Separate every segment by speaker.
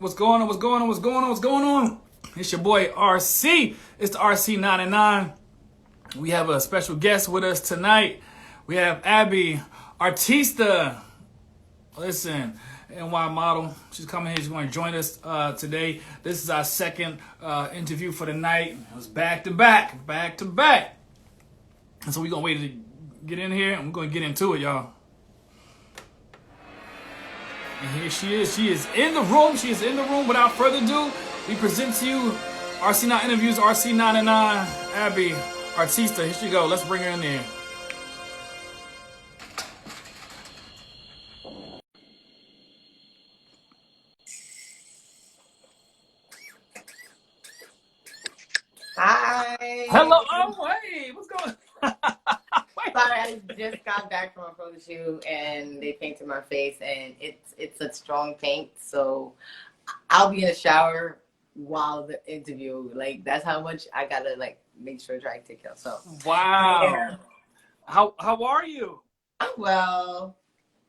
Speaker 1: What's going on? What's going on? What's going on? What's going on? It's your boy RC. It's the RC9INTERVIEWS. We have a special guest with us tonight. We have Abbie, Artista. Listen, NY model. She's coming here. She's going to join us today. This is our second interview for the night. It was back to back, back to back. And so we're going to wait to get in here and we're going to get into it, y'all. And here she is. She is in the room. She is in the room. Without further ado, we present to you RC9INTERVIEWS, RC9INTERVIEWS, Abbie, Artista. Here she go. Let's bring her in there.
Speaker 2: Hi.
Speaker 1: Hello. Oh, hey. What's going on?
Speaker 2: Sorry, I just got back from a photo shoot and they painted my face, and it's a strong paint, so I'll be in the shower while the interview. Like, that's how much I gotta make sure I take care of. So
Speaker 1: Wow.
Speaker 2: yeah.
Speaker 1: How are you?
Speaker 2: Well,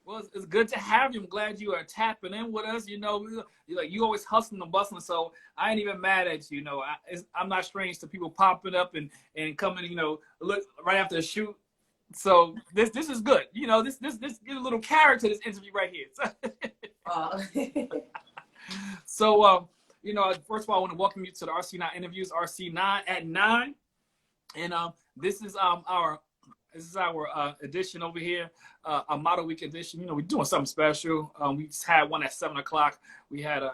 Speaker 1: It's good to have you. I'm glad you are tapping in with us. You know, you always hustling and bustling, so I ain't even mad at you. You know, I'm not strange to people popping up and coming. You know, look right after the shoot. So this is good. You know, this gives a little character to this interview right here. So you know, first of all, I want to welcome you to the RC9INTERVIEWS, RC9 at 9, and this is our edition over here, a Model Week edition. You know, we're doing something special. We just had one at 7 o'clock. We had a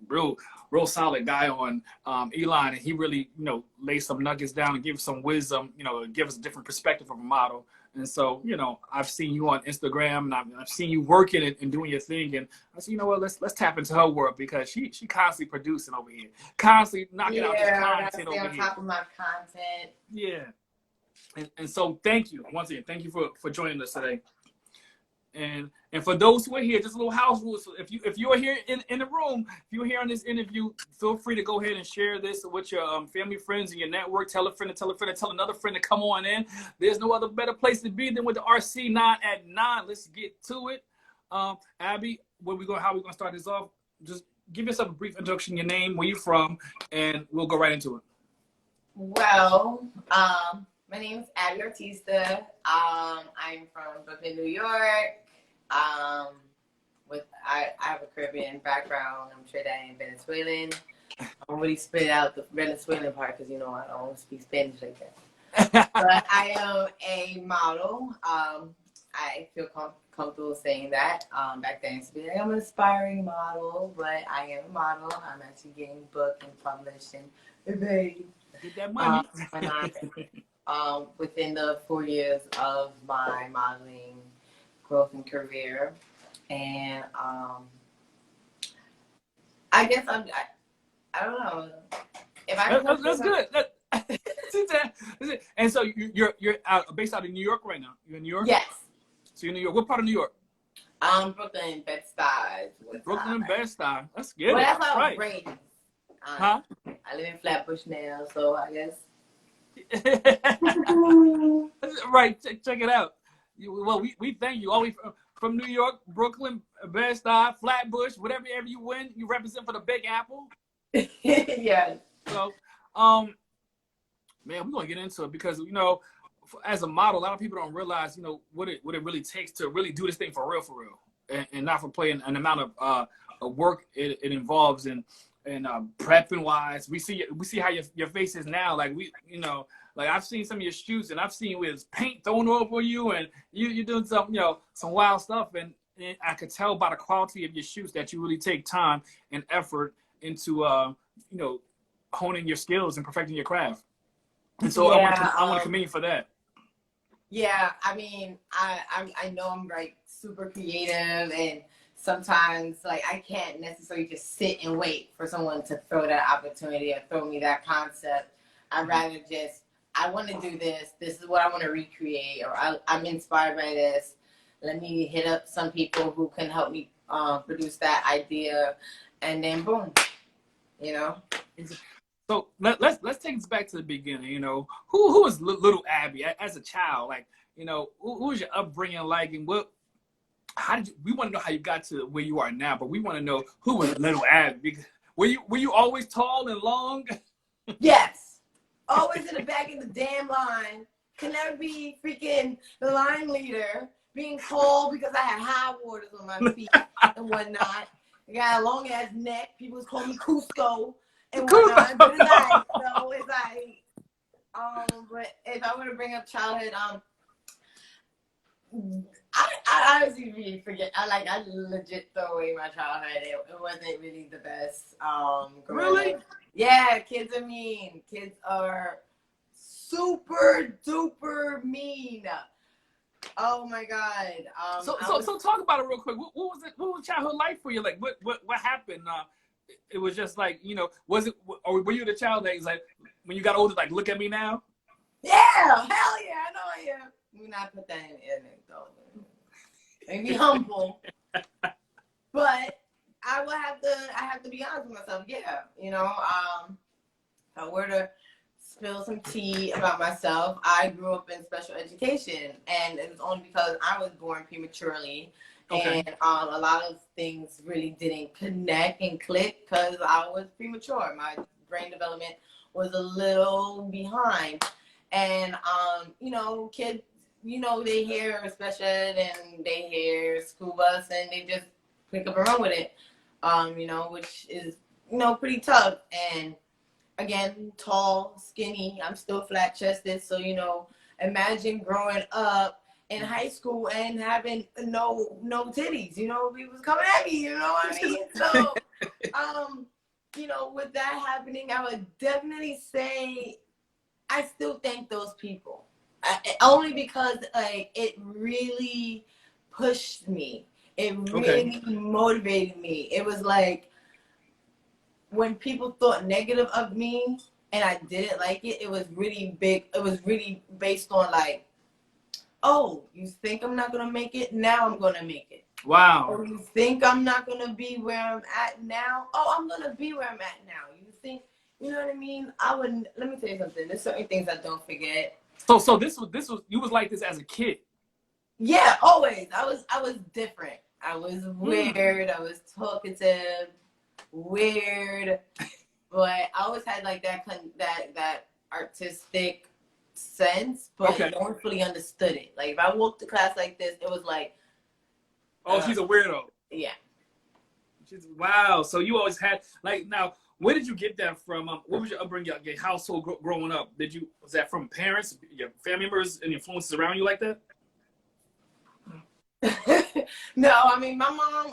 Speaker 1: real solid guy on, Elon, and he really, you know, laid some nuggets down and give some wisdom, you know, give us a different perspective of a model. And so, you know, I've seen you on Instagram, and I've seen you working and doing your thing. And I said, you know what, let's tap into her world, because she constantly producing over here, constantly knocking out this content over here.
Speaker 2: on top of my content.
Speaker 1: Yeah. And so thank you once again. Thank you for joining us today. And for those who are here, just a little house rules. So if you are here in the room, if you're here on this interview, feel free to go ahead and share this with your family, friends, and your network. Tell a friend to tell a friend to tell another friend to come on in. There's no other better place to be than with the RC9 at 9. Let's get to it. Abbie, how we gonna start this off? Just give yourself a brief introduction, your name, where you're from, and we'll go right into it.
Speaker 2: Well, my name is Abbie Artista. I'm from Brooklyn, New York. I have a Caribbean background. I'm Trinidadian and Venezuelan. I don't really spit out the Venezuelan part because, you know, I don't speak Spanish like that. But I am a model. I feel comfortable saying that. Back then, I used to be like, I'm an aspiring model, but I am a model. I'm actually getting booked and published and everything.
Speaker 1: Get that money.
Speaker 2: Within the 4 years of my modeling growth and career, and I guess I don't know if I.
Speaker 1: That's good. And so you're based out of New York right now. You're in New York.
Speaker 2: Yes.
Speaker 1: So you're in New York. What part of New York?
Speaker 2: Brooklyn, Bed-Stuy.
Speaker 1: Brooklyn, Bed-Stuy. That's good.
Speaker 2: Well, that's how
Speaker 1: right.
Speaker 2: I'm raised.
Speaker 1: Huh?
Speaker 2: I live in Flatbush now, so I guess.
Speaker 1: Right, check it out. Well, we thank you. All from New York, Brooklyn, Bed-Stuy, Flatbush, whatever you win, you represent for the Big Apple.
Speaker 2: Yeah.
Speaker 1: So, man, we're gonna get into it because, you know, as a model, a lot of people don't realize, you know, what it really takes to really do this thing for real, and not for playing an amount of work it involves and prepping wise. We see how your face is now. Like you know, like I've seen some of your shoots, and I've seen with paint thrown over you, and you're doing some, you know, some wild stuff, and I could tell by the quality of your shoots that you really take time and effort into you know, honing your skills and perfecting your craft. And so
Speaker 2: yeah,
Speaker 1: I want to commend you for that.
Speaker 2: Yeah, I mean, I know I'm like super creative, and sometimes like I can't necessarily just sit and wait for someone to throw that opportunity or throw me that concept. I'd rather just, I want to do this. This is what I want to recreate, or I'm inspired by this. Let me hit up some people who can help me produce that idea, and then boom, you know.
Speaker 1: So let's take this back to the beginning. You know, who was little Abbie as a child? Like, you know, who was your upbringing like, and how did you, we want to know how you got to where you are now, but we want to know who was little Abbie. Because were you always tall and long?
Speaker 2: Yes. Always in the back of the damn line. Could never be freaking the line leader. Being tall because I had high waters on my feet and whatnot. I got a long ass neck. People was calling me Cusco and whatnot. But it's like, so it's like, but if I were to bring up childhood, I honestly really forget. I legit throw away my childhood. It wasn't really the best.
Speaker 1: Really?
Speaker 2: Yeah, kids are mean. Kids are super duper mean. Oh my God.
Speaker 1: So talk about it real quick. What was it? What was childhood life for you? Like what happened? It was just like, you know, was it, or were you the child that is like, when you got older, like, look at me now?
Speaker 2: Yeah, hell yeah, I know I am. Let me not put that in it though. Maybe humble. But I have to be honest with myself. Yeah, you know, if I were to spill some tea about myself, I grew up in special education, and it was only because I was born prematurely. Okay. And a lot of things really didn't connect and click because I was premature. My brain development was a little behind. And, you know, kids, you know, they hear special ed and they hear school bus and they just pick up and run with it, you know, which is, you know, pretty tough. And again, tall, skinny, I'm still flat chested. So, you know, imagine growing up in high school and having no titties, you know, people was coming at me, you know what I mean? So, you know, with that happening, I would definitely say I still thank those people. Only because like it really pushed me. It really motivated me. It was like when people thought negative of me and I didn't like it, it was really big. It was really based on like, oh, you think I'm not gonna make it? Now I'm gonna make it.
Speaker 1: Wow.
Speaker 2: Or you think I'm not gonna be where I'm at now? Oh, I'm gonna be where I'm at now. You think, you know what I mean? Let me tell you something. There's certain things I don't forget.
Speaker 1: So this was you was like this as a kid?
Speaker 2: Yeah, always. I was different. I was weird. I was talkative, weird, but I always had like that artistic sense, but no one fully understood it. Like if I walked to class like this, it was like,
Speaker 1: oh, she's a weirdo.
Speaker 2: Yeah.
Speaker 1: Wow. So you always had like, now where did you get that from? What was your upbringing, your household growing up? Was that from parents, your family members, and influences around you like that?
Speaker 2: No, I mean my mom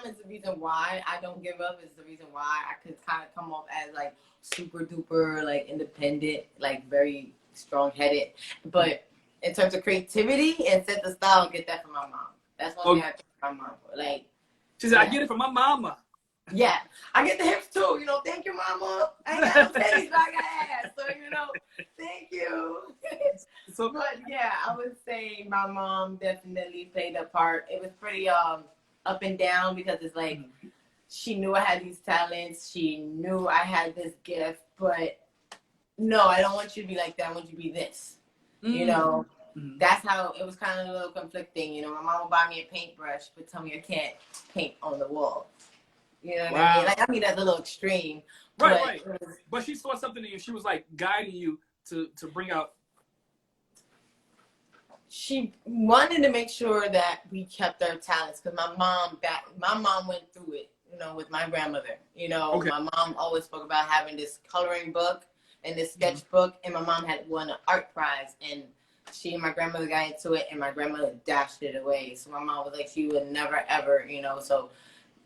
Speaker 2: is the reason why I don't give up. Is the reason why I could kind of come off as like super duper like independent, like very strong headed. But in terms of creativity and sense of style, I get that from my mom. That's one thing I get from my mom. Like
Speaker 1: she said, I get it from my mama.
Speaker 2: Yeah, I get the hips too. You know, thank you, mama. I ain't got no titties, but I got ass. So you know, thank you. But yeah, I would say my mom definitely played a part. It was pretty up and down because it's like she knew I had these talents. She knew I had this gift, but no, I don't want you to be like that. I want you to be this. You know, that's how it was kind of a little conflicting. You know, my mom would buy me a paintbrush, but tell me I can't paint on the wall. You know what I mean? Like, I mean, that's a little extreme.
Speaker 1: Right. But she saw something in you. She was like guiding you to bring out.
Speaker 2: She wanted to make sure that we kept our talents because my mom went through it, you know, with my grandmother. You know, my mom always spoke about having this coloring book and this sketchbook, and my mom had won an art prize, and she and my grandmother got into it, and my grandmother dashed it away. So my mom was like, she would never ever, you know. So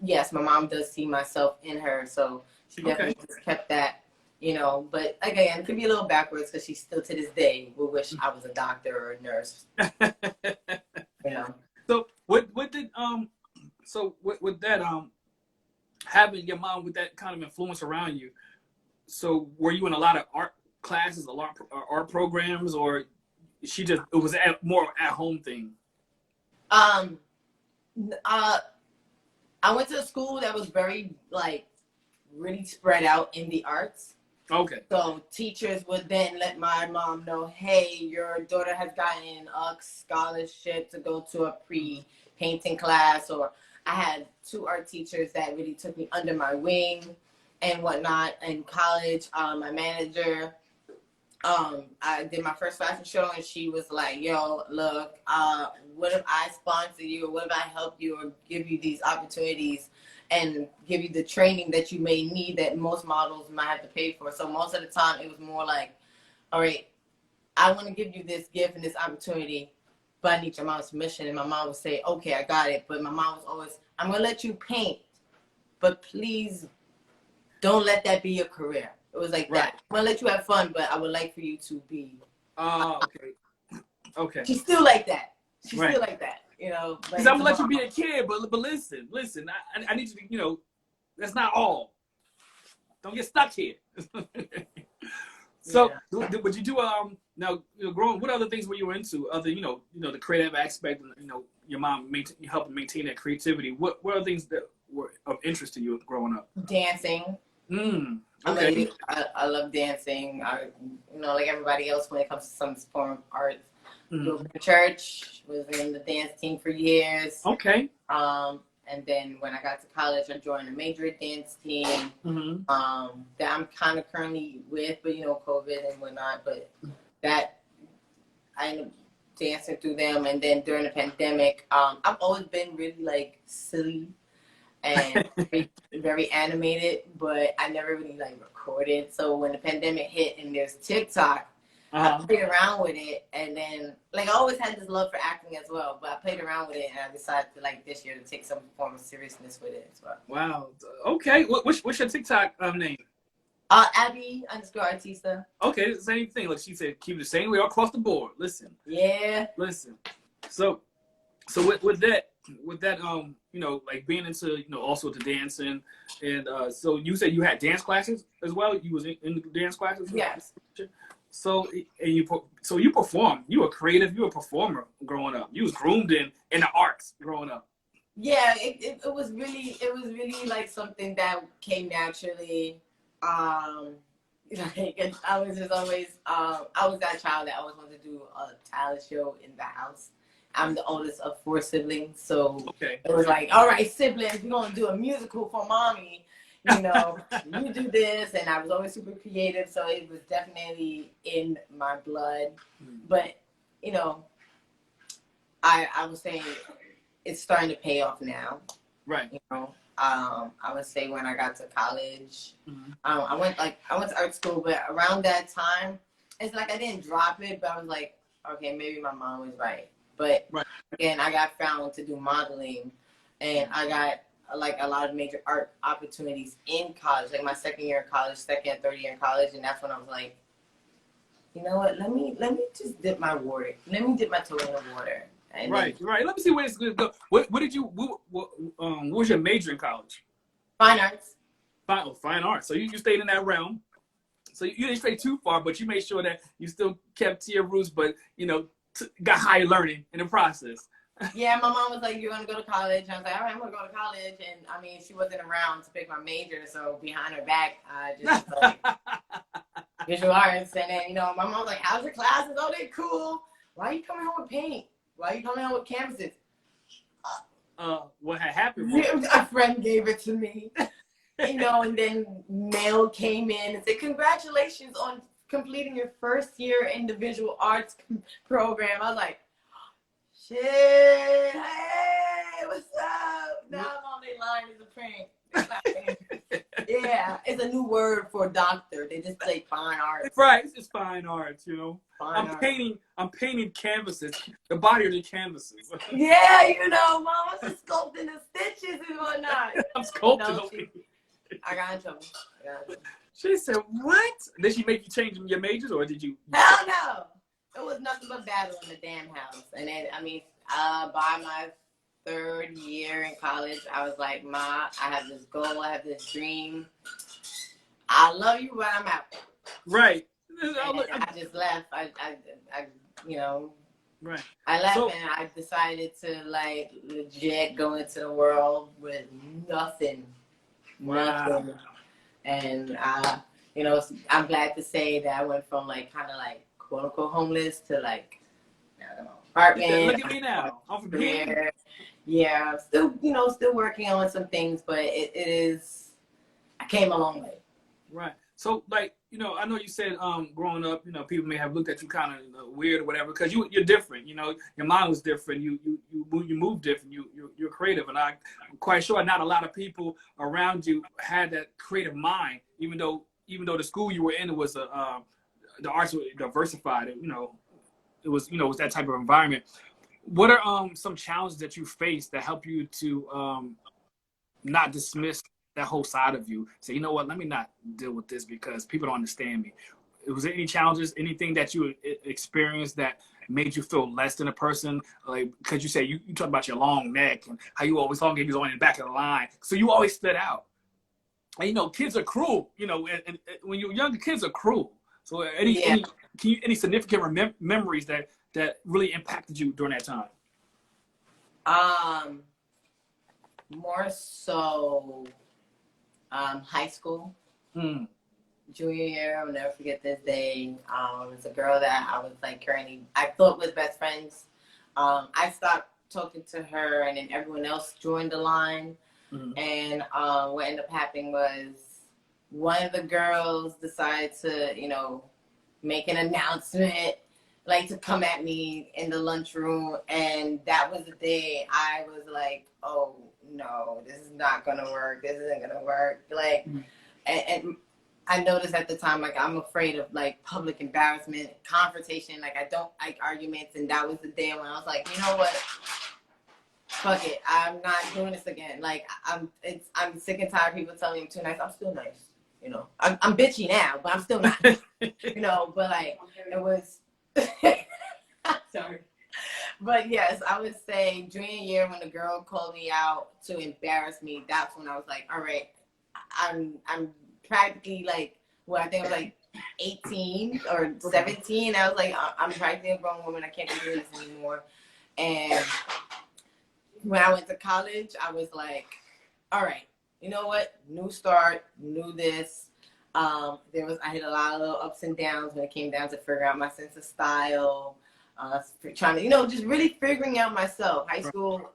Speaker 2: yes, my mom does see myself in her, so she definitely just kept that, you know. But again, it could be a little backwards because she still to this day will wish I was a doctor or a nurse. You know.
Speaker 1: So what did so with that having your mom with that kind of influence around you, so were you in a lot of art classes, a lot of art programs, or it was more at home thing? I
Speaker 2: went to a school that was very like really spread out in the arts.
Speaker 1: Okay.
Speaker 2: So teachers would then let my mom know, hey, your daughter has gotten a scholarship to go to a painting class, or I had 2 art teachers that really took me under my wing and whatnot. In college, my manager, I did my first fashion show, and she was like, yo, look, what if I sponsor you, or what if I help you, or give you these opportunities and give you the training that you may need that most models might have to pay for? So most of the time it was more like, all right, I want to give you this gift and this opportunity, but I need your mom's permission. And my mom would say, okay, I got it. But my mom was always, I'm going to let you paint, but please don't let that be your career. It was like that. I'm going to let you have fun, but I would like for you to be.
Speaker 1: Okay. Okay.
Speaker 2: She's still like that. She's still like that, you know.
Speaker 1: Because I'm going to let you be a kid, but listen, I need you to, you know, that's not all. Don't get stuck here. So, but you do, now, you know, growing, what other things were you into other, you know, the creative aspect, and, you know, your mom helping maintain that creativity? What are things that were of interest to you growing up?
Speaker 2: Dancing.
Speaker 1: Okay.
Speaker 2: I love dancing. You know, like everybody else, when it comes to some form of art. Grew up in church, was in the dance team for years.
Speaker 1: Okay.
Speaker 2: And then when I got to college, I joined a major dance team that I'm kind of currently with, but, you know, COVID and whatnot. But that I ended up dancing through them. And then during the pandemic, I've always been really like silly and very animated, but I never really like recorded. So when the pandemic hit and there's TikTok, I played around with it, and then like I always had this love for acting as well, but I played around with it, and I decided to like this year to take some form of seriousness with it as well.
Speaker 1: Wow. Okay. What's your TikTok name?
Speaker 2: Abbie _Artista.
Speaker 1: Okay, same thing. Like she said, keep it the same way across the board. Listen.
Speaker 2: Yeah.
Speaker 1: Listen. So with that, you know, like being into, you know, also the dancing, and so you said you had dance classes as well. You was in dance classes.
Speaker 2: Yes.
Speaker 1: So you perform. You were creative. You were a performer growing up. You was groomed in the arts growing up.
Speaker 2: Yeah, it was really like something that came naturally. Like I was just always I was that child that always wanted to do a talent show in the house. I'm the oldest of 4 siblings, so it was like, all right, siblings, we're gonna do a musical for mommy. You know, you do this, and I was always super creative, so it was definitely in my blood. But, you know, I would say it's starting to pay off now.
Speaker 1: Right.
Speaker 2: You know, I would say when I got to college, I went to art school, but around that time, it's like I didn't drop it, but I was like, okay, maybe my mom was right. But again, I got found to do modeling, and I got like a lot of major art opportunities in college, like my second year in college, second and third year in college, and that's when I was like, you know what? Let me just dip my water. Let me dip my toe in the water. And
Speaker 1: right. Let me see where it's going to go. What was your major in college?
Speaker 2: Fine arts.
Speaker 1: Fine arts. So you stayed in that realm. So you didn't stray too far, but you made sure that you still kept to your roots, but, you know, got higher learning in the process.
Speaker 2: Yeah, my mom was like, you're going to go to college. I was like, all right, I'm going to go to college. And, I mean, she wasn't around to pick my major, so behind her back, I just was like, visual arts. And then, you know, my mom was like, how's your classes? Oh, they're cool. Why are you coming home with paint? Why are you coming home with canvases?
Speaker 1: What had happened was...
Speaker 2: A friend gave it to me. You know, and then mail came in and said, congratulations on completing your first year in the visual arts program. I was like, shit, hey, what's up? Now I'm on their line as a prank. Yeah, it's a new word for doctor. They just say fine arts.
Speaker 1: Right, it's just fine arts, you know.
Speaker 2: I'm
Speaker 1: painting canvases, the body of the canvases.
Speaker 2: Yeah, you know, mom, I'm just sculpting the stitches and whatnot.
Speaker 1: I'm sculpting.
Speaker 2: No, I got in trouble.
Speaker 1: She said, what? Did she make you change your majors, or did you?
Speaker 2: Hell no. It was nothing but battle in the damn house. And then, I mean, by my third year in college, I was like, Ma, I have this goal, I have this dream. I love you, but I'm out.
Speaker 1: Right.
Speaker 2: And I just left. I you know.
Speaker 1: Right.
Speaker 2: I left, and I decided to, like, legit go into the world with nothing.
Speaker 1: Wow.
Speaker 2: Nothing. And, you know, I'm glad to say that I went from, like, kind of, like, quote-unquote homeless to, like, now I'm in an apartment.
Speaker 1: Look at me now. I'm from here.
Speaker 2: Yeah, still, still working on some things, but it is, I came a long way.
Speaker 1: Right. So, like, I know you said, growing up, people may have looked at you kind of weird or whatever because you're different. Your mind was different. You move different. You're creative, and I'm quite sure not a lot of people around you had that creative mind. Even though the school you were in was the arts were diversified. It was that type of environment. What are some challenges that you faced that help you to not dismiss that whole side of you? Say, you know what, let me not deal with this because people don't understand me. Was there any challenges, anything that you experienced that made you feel less than a person? Like, because you say you talk about your long neck and how you always thought you was on the back of the line, so you always stood out. And kids are cruel. And when you're young, kids are cruel. So any significant memories that really impacted you during that time?
Speaker 2: More so high school. Junior year, I'll never forget this day. It was a girl that I was I thought was best friends. I stopped talking to her, and then everyone else joined the line. And what ended up happening was one of the girls decided to, make an announcement, to come at me in the lunchroom. And that was the day I was like, oh no, this is not gonna work. This isn't gonna work. And I noticed at the time, I'm afraid of public embarrassment, confrontation. I don't like arguments. And that was the day when I was like, you know what? Fuck it. I'm not doing this again. I'm sick and tired of people telling me I'm too nice. I'm still nice. I'm bitchy now, but I'm still not. But it was. Sorry. But yes, I would say junior year when the girl called me out to embarrass me, that's when I was like, all right, I'm practically I think I was 18 or 17. I was like, I'm practically a grown woman. I can't be doing this anymore. And when I went to college, I was like, all right, you know what? New start, new this. I hit a lot of little ups and downs when it came down to figure out my sense of style, trying to, just really figuring out myself. High school,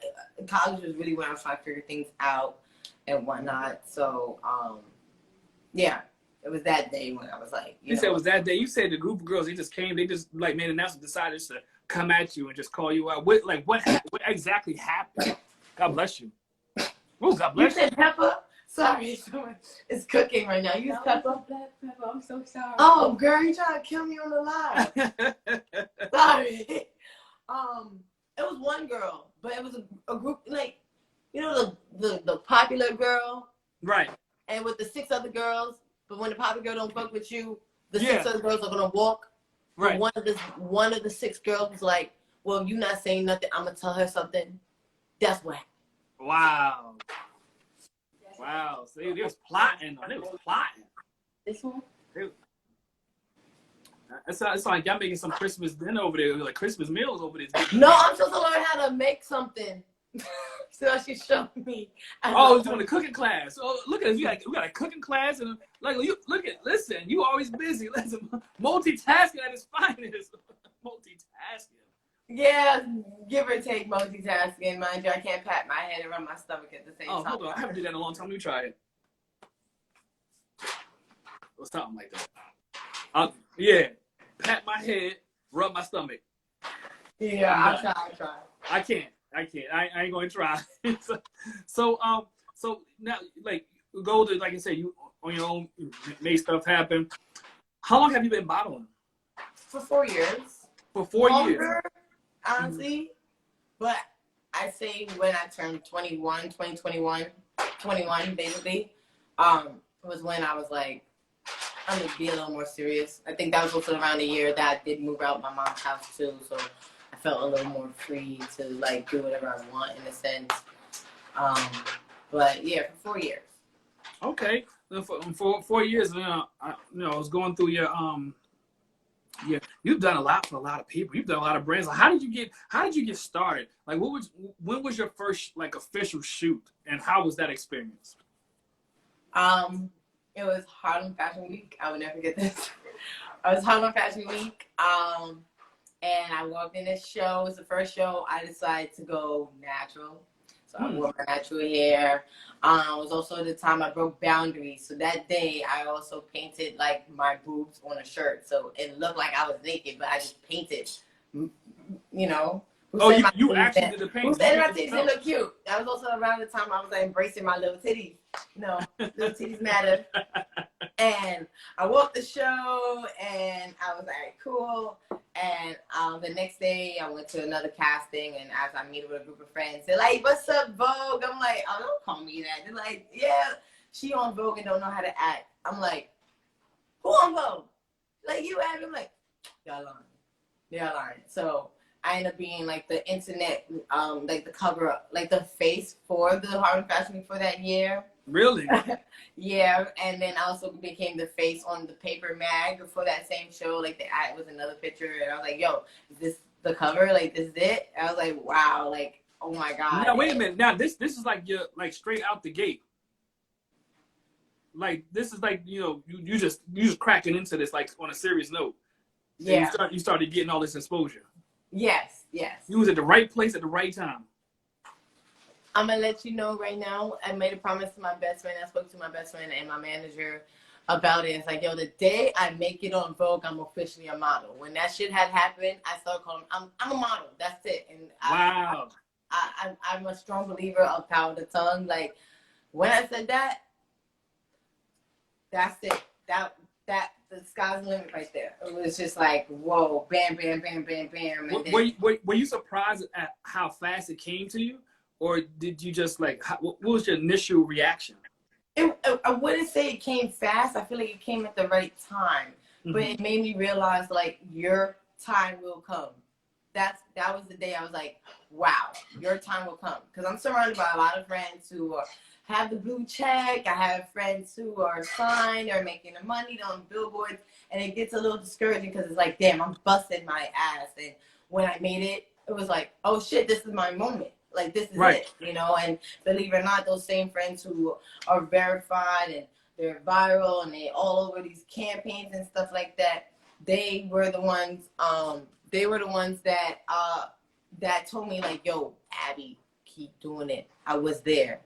Speaker 2: college was really when I was trying to figure things out and whatnot. So, yeah, it was that day when I was like,
Speaker 1: you said it was that day. You said the group of girls, they just came, they just made an announcement, decided to come at you and just call you out. What exactly happened? God bless you. Oh, God bless you.
Speaker 2: You said pepper? Sorry, it's cooking right now. You use pepper?
Speaker 3: Black pepper. I'm so sorry.
Speaker 2: Oh, girl, you trying to kill me on the live. Sorry. It was one girl, but it was a group, the popular girl.
Speaker 1: Right.
Speaker 2: And with the 6 other girls, but when the popular girl don't fuck with you, the 6 other girls are gonna walk.
Speaker 1: Right.
Speaker 2: One of the 6 girls was like, well, you not saying nothing, I'm gonna tell her something. That's whack.
Speaker 1: Wow. Wow. See, they was plotting. They was plotting.
Speaker 3: This one?
Speaker 1: It's like y'all making some Christmas dinner over there, like Christmas meals over there.
Speaker 2: No, I'm supposed to learn how to make something. So she showed me.
Speaker 1: Oh, doing a cooking class. Oh, look at us. We got a cooking class, and listen, you always busy. Listen, multitasking at its finest. Multitasking.
Speaker 2: Yeah, give or take multitasking. Mind you, I can't pat my head and rub my stomach at the same time.
Speaker 1: Oh, hold on. I haven't done that in a long time. Let me try it. Or something like that. Yeah. Pat my head, rub my stomach.
Speaker 2: Yeah, I'll try.
Speaker 1: I can't. I ain't going to try. So now, go to, like I said, you on your own, made stuff happen. How long have you been modeling?
Speaker 2: For 4 years.
Speaker 1: For 4 years.
Speaker 2: Longer, honestly. But I say when I turned 21 basically, was when I was like, I'm going to be a little more serious. I think that was also around the year that I did move out my mom's house too, so I felt a little more free to do whatever I want in a sense. But yeah, for 4 years. Okay,
Speaker 1: for 4 years, I was going through your you've done a lot for a lot of people. You've done a lot of brands. How did you get started? When was your first official shoot, and how was that experience?
Speaker 2: It was Harlem Fashion Week. I would never forget this. It was Harlem Fashion Week. And I walked in this show. It was the first show I decided to go natural. So I wore my natural hair. It was also the time I broke boundaries. So that day I also painted like my boobs on a shirt. So it looked like I was naked, but I just painted, you know.
Speaker 1: Oh, you actually did the paint.
Speaker 2: Who said my titties didn't look cute? That was also around the time I was like embracing my little titties. You know, little titties matter. And I walked the show, and I was like, cool. And the next day, I went to another casting, and as I meet with a group of friends, they're like, "What's up, Vogue?" I'm like, "Oh, don't call me that." They're like, "Yeah, she on Vogue and don't know how to act." I'm like, "Who on Vogue?" Like, you, Abbie? I'm like, "Y'all lying. Y'all lying." So I ended up being like the internet, like the cover up, like the face for the Harlem Fashion Week for that year.
Speaker 1: Really?
Speaker 2: Yeah, and then I also became the face on the paper mag for that same show. Like the ad was another picture, and I was like, "Yo, is this the cover? Like, this is it?" And I was like, "Wow!" Like, oh my god.
Speaker 1: Now wait a minute. Now this is like you're like straight out the gate. Like this is like you just cracking into this like on a serious note.
Speaker 2: Yeah.
Speaker 1: And you started getting all this exposure.
Speaker 2: Yes. Yes.
Speaker 1: You was at the right place at the right time.
Speaker 2: I'm gonna let you know right now. I made a promise to my best friend. I spoke to my best friend and my manager about it. It's like, yo, the day I make it on Vogue, I'm officially a model. When that shit had happened, I started calling. I'm a model. That's it. And
Speaker 1: Wow.
Speaker 2: I'm a strong believer of power of the tongue. Like when I said that, that's it. That the sky's the limit right there. It was just like, whoa, bam, bam, bam, bam, bam. And
Speaker 1: were you surprised at how fast it came to you? Or did you just like, what was your initial reaction?
Speaker 2: I wouldn't say it came fast. I feel like it came at the right time. Mm-hmm. But it made me realize, like, your time will come. That was the day I was like, wow, your time will come. Because I'm surrounded by a lot of friends who have the blue check. I have friends who are signed or making the money on billboards. And it gets a little discouraging because it's like, damn, I'm busting my ass. And when I made it, it was like, oh, shit, this is my moment. Like, this is it, you know? And believe it or not, those same friends who are verified and they're viral and they all over these campaigns and stuff like that, they were the ones that told me, like, yo, Abbie, keep doing it. I was there,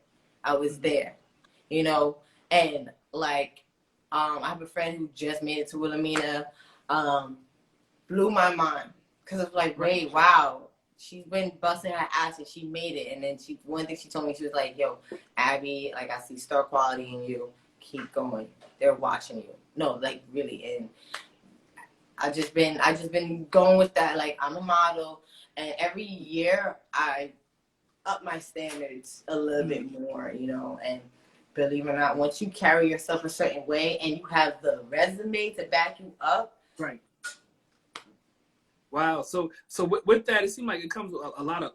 Speaker 2: you know? And, like, I have a friend who just made it to Wilhelmina, blew my mind. Because it's like, wait, wow. She's been busting her ass and she made it. And then one thing she told me, she was like, yo, Abbie, like, I see star quality in you. Keep going. They're watching you. No, like, really. And I just been going with that. Like, I'm a model. And every year I up my standards a little bit more, you know. And believe it or not, once you carry yourself a certain way and you have the resume to back you up.
Speaker 1: Right. Wow. So with that, it seemed like it comes with a lot of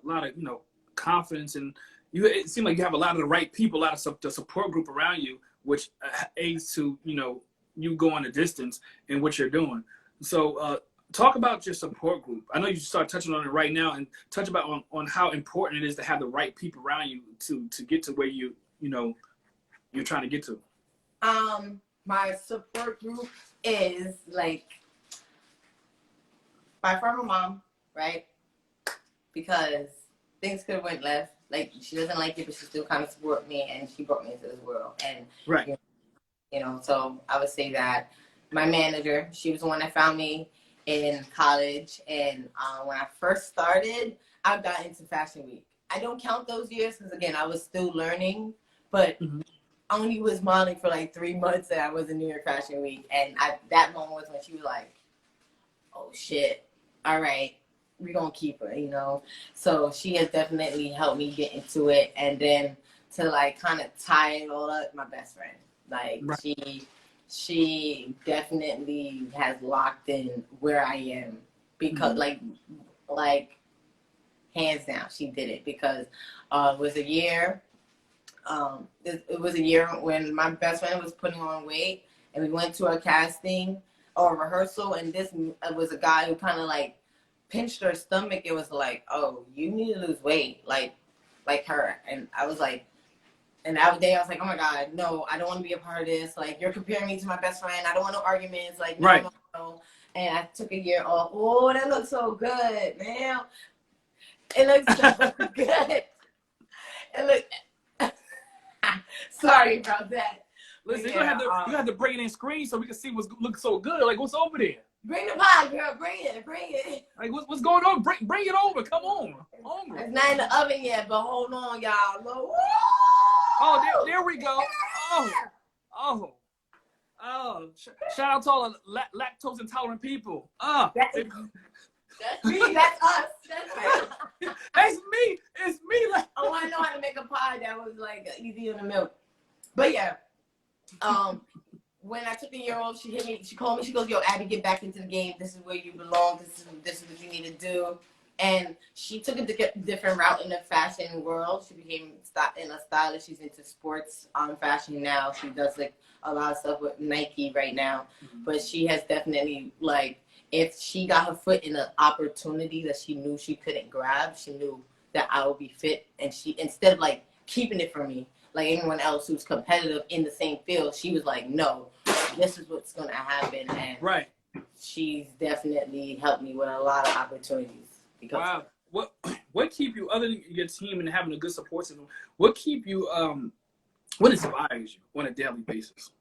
Speaker 1: confidence, and it seemed like you have a lot of the right people, a lot of the support group around you, which aids to you going the distance in what you're doing. So talk about your support group. I know you start touching on it right now, and touch about on how important it is to have the right people around you to get to where you're trying to get to.
Speaker 2: My support group is like, by far my mom, right? Because things could have went left. Like, she doesn't like it, but she still kind of support me, and she brought me into this world. And
Speaker 1: right,
Speaker 2: so I would say that my manager, she was the one that found me in college, and when I first started, I got into Fashion Week. I don't count those years because, again, I was still learning, but I only was modeling for like 3 months that I was in New York Fashion Week, and that moment was when she was like, oh shit, all right, we're gonna keep her, So she has definitely helped me get into it. And then to like kind of tie it all up, my best friend, like right. she definitely has locked in where I am because like hands down, she did it because it was a year. It was a year when my best friend was putting on weight, and we went to a casting or rehearsal, and this was a guy who kind of like pinched her stomach. It was like, oh, you need to lose weight, like her. And I was like, and that day I was like, oh my God, no, I don't want to be a part of this. Like, you're comparing me to my best friend. I don't want no arguments. Like, no, no. And I took a year off. Oh, that looks so good, man. It looks so good. It Look, sorry about that.
Speaker 1: Listen,
Speaker 2: Yeah,
Speaker 1: you have to bring it in screen so we can see what's looks so good. Like, what's over there?
Speaker 2: Bring the pie, girl. Bring it.
Speaker 1: Like, what's going on? Bring it over. Come on. Hungry.
Speaker 2: It's not in the oven yet, but hold on, y'all. Look.
Speaker 1: Oh, there we go. Oh. Shout out to all the lactose intolerant people.
Speaker 2: That's me. That's us.
Speaker 1: That's me. It's me.
Speaker 2: I want to know how to make a pie that was like easy on the milk. But yeah, when I took the year off, she hit me. She called me. She goes, "Yo, Abbie, get back into the game. This is where you belong. This is what you need to do." And she took a different route in the fashion world. She became a stylist. She's into sports fashion now. She does like a lot of stuff with Nike right now. Mm-hmm. But she has definitely, like, if she got her foot in an opportunity that she knew she couldn't grab, she knew that I would be fit. And she, instead of like keeping it from me, like anyone else who's competitive in the same field, she was like, no, this is what's going to happen. And
Speaker 1: right.
Speaker 2: She's definitely helped me with a lot of opportunities.
Speaker 1: Wow. What keep you, other than your team and having a good support system, what keep you, what inspires you on a daily basis?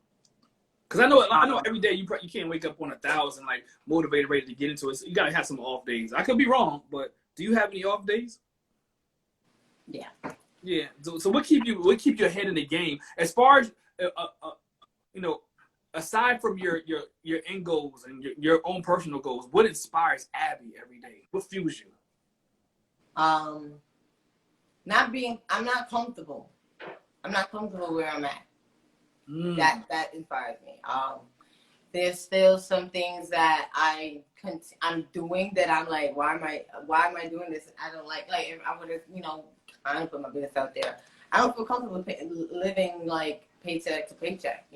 Speaker 1: Because I know every day you can't wake up on 1,000, like, motivated, ready to get into it. So you got to have some off days. I could be wrong, but do you have any off days?
Speaker 2: Yeah.
Speaker 1: Yeah. So what keep you ahead in the game as far as aside from your end goals and your own personal goals? What inspires Abbie every day? What fuels you?
Speaker 2: I'm not comfortable. I'm not comfortable where I'm at. That inspires me. There's still some things that I'm doing that I'm like, why am I doing this? I don't like if I would have, I don't put my business out there. I don't feel comfortable living like paycheck to paycheck.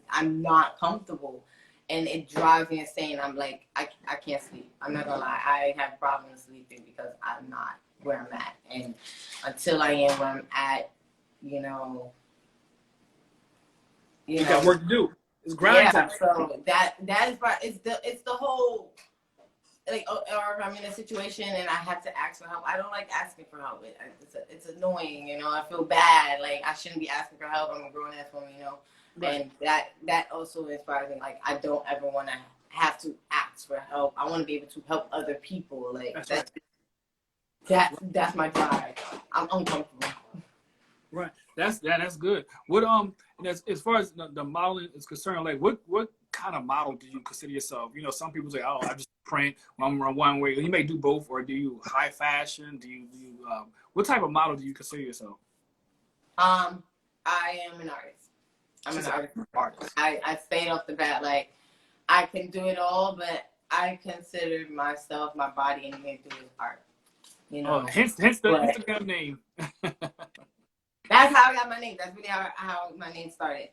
Speaker 2: I'm not comfortable, and it drives me insane. I'm like, I can't sleep. I'm not gonna lie. I have problems sleeping because I'm not where I'm at, and until I am where I'm at, you
Speaker 1: got work to do. It's grind time.
Speaker 2: So that is part. It's the whole. Like, or if I'm in a situation and I have to ask for help, I don't like asking for help. It's annoying, I feel bad. Like, I shouldn't be asking for help. I'm a grown ass woman, Right. And that also inspires me. Like, I don't ever want to have to ask for help. I want to be able to help other people. Like, that's my drive. I'm uncomfortable.
Speaker 1: Right. That's good. What as far as the modeling is concerned, like what kind of model do you consider yourself? Some people say, "Oh, I just print when I'm one way." You may do both, or do you high fashion? Do you what type of model do you consider yourself?
Speaker 2: I am an artist. I'm an artist. I say off the bat, like, I can do it all, but I consider myself, my body, anything to do with art.
Speaker 1: Hence the Instagram name.
Speaker 2: That's how I got my name. That's really how my name started.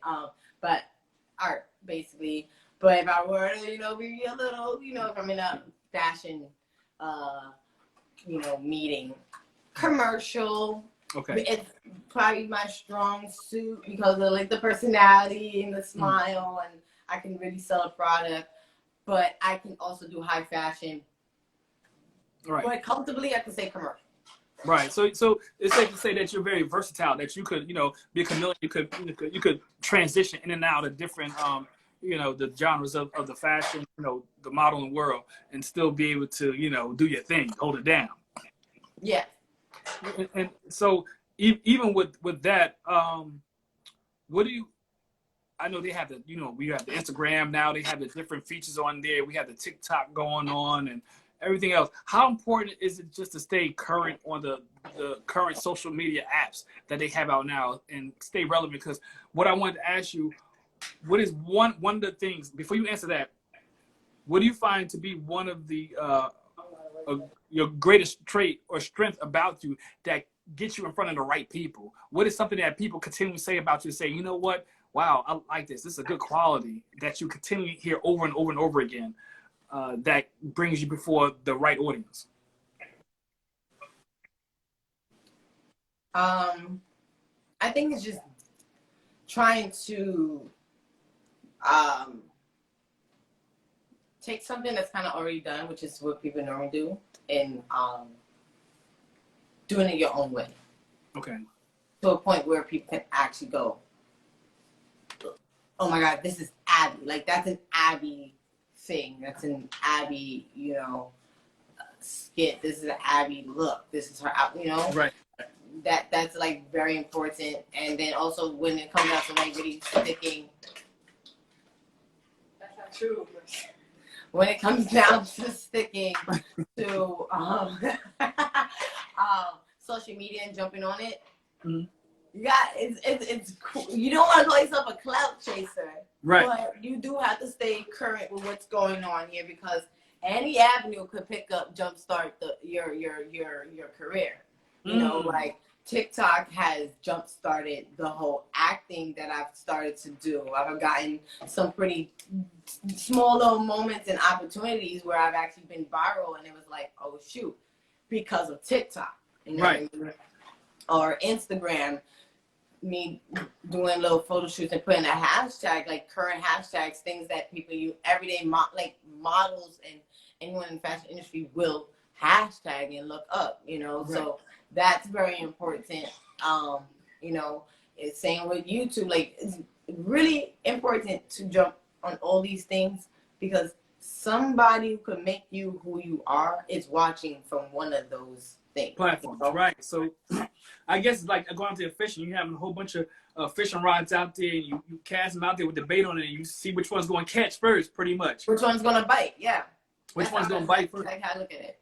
Speaker 2: But art, basically. But if I were to, be a little, if I'm in a fashion, meeting, commercial.
Speaker 1: Okay.
Speaker 2: It's probably my strong suit because of, like, the personality and the smile, and I can really sell a product. But I can also do high fashion.
Speaker 1: Right.
Speaker 2: But comfortably, I can say commercial.
Speaker 1: Right. So it's safe to say that you're very versatile, that you could, be a chameleon. You could transition in and out of different, the genres of the fashion, the modeling world, and still be able to, do your thing, hold it down.
Speaker 2: Yeah.
Speaker 1: And so even with that, what do you, I know they have we have the Instagram now, they have the different features on there. We have the TikTok going on and everything else. How important is it just to stay current on the current social media apps that they have out now and stay relevant? Because what I wanted to ask you, what is one of the things, before you answer that, what do you find to be one of the your greatest trait or strength about you that gets you in front of the right people? What is something that people continually say about you, say, you know what, wow, I like this. This is a good quality that you continue to hear over and over and over again, that brings you before the right audience?
Speaker 2: I think it's just trying to take something that's kind of already done, which is what people normally do, and doing it your own way.
Speaker 1: Okay.
Speaker 2: To a point where people can actually go, oh my God, this is Abbie. Like, that's an Abbie thing. That's an Abbie, you know, skit. This is an Abbie look. This is her out, you know?
Speaker 1: Right.
Speaker 2: That's like very important. And then also when it comes down to like really sticking.
Speaker 3: That's not true.
Speaker 2: When it comes down to sticking to social media and jumping on it,
Speaker 1: mm-hmm.
Speaker 2: you got it's cool. You don't want to call yourself a clout chaser,
Speaker 1: right?
Speaker 2: But you do have to stay current with what's going on here because any avenue could pick up, jumpstart your career. You know, like TikTok has jump-started the whole acting that I've started to do. I've gotten some pretty small little moments and opportunities where I've actually been viral, and it was like, oh shoot, because of TikTok, you know,
Speaker 1: right?
Speaker 2: Or Instagram, me doing little photo shoots and putting a hashtag, like current hashtags, things that people use everyday, like models and anyone in the fashion industry will hashtag and look up, you know, right. So that's very important. You know, it's same with YouTube. Like, it's really important to jump on all these things because somebody who could make you who you are is watching from one of those things.
Speaker 1: Platforms, you know? Right. So I guess it's like going out there fishing. You having a whole bunch of fishing rods out there, and you cast them out there with the bait on it, and you see which one's going to catch first, pretty much.
Speaker 2: Which one's going to bite, yeah.
Speaker 1: Which one's going to bite first.
Speaker 2: Like how I look at it.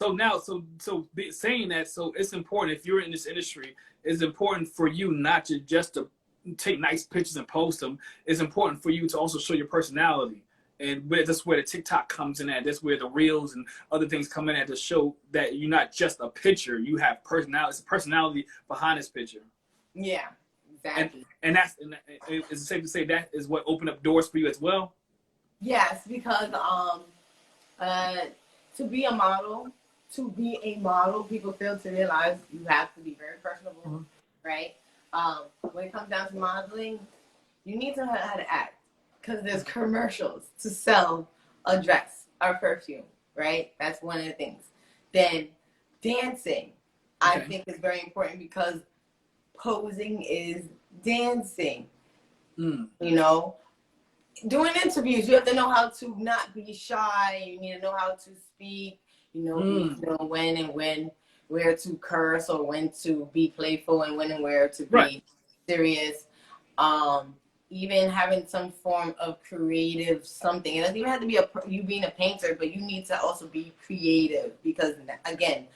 Speaker 1: So now, saying that, so it's important if you're in this industry, it's important for you not to just to take nice pictures and post them. It's important for you to also show your personality. And that's where the TikTok comes in at. That's where the reels and other things come in at to show that you're not just a picture. You have personality. It's a personality behind this picture.
Speaker 2: Yeah, exactly.
Speaker 1: And is it safe to say that is what opened up doors for you as well?
Speaker 2: Yes, because to be a model, people fail to realize you have to be very personable, right? When it comes down to modeling, you need to know how to act because there's commercials to sell a dress or perfume, right? That's one of the things. Then dancing, I think is very important because posing is dancing. You know, doing interviews, you have to know how to not be shy. You need to know how to speak. You know, when where to curse or when to be playful and when and where to be serious. Even having some form of creative something. It doesn't even have to be you being a painter, but you need to also be creative because, again,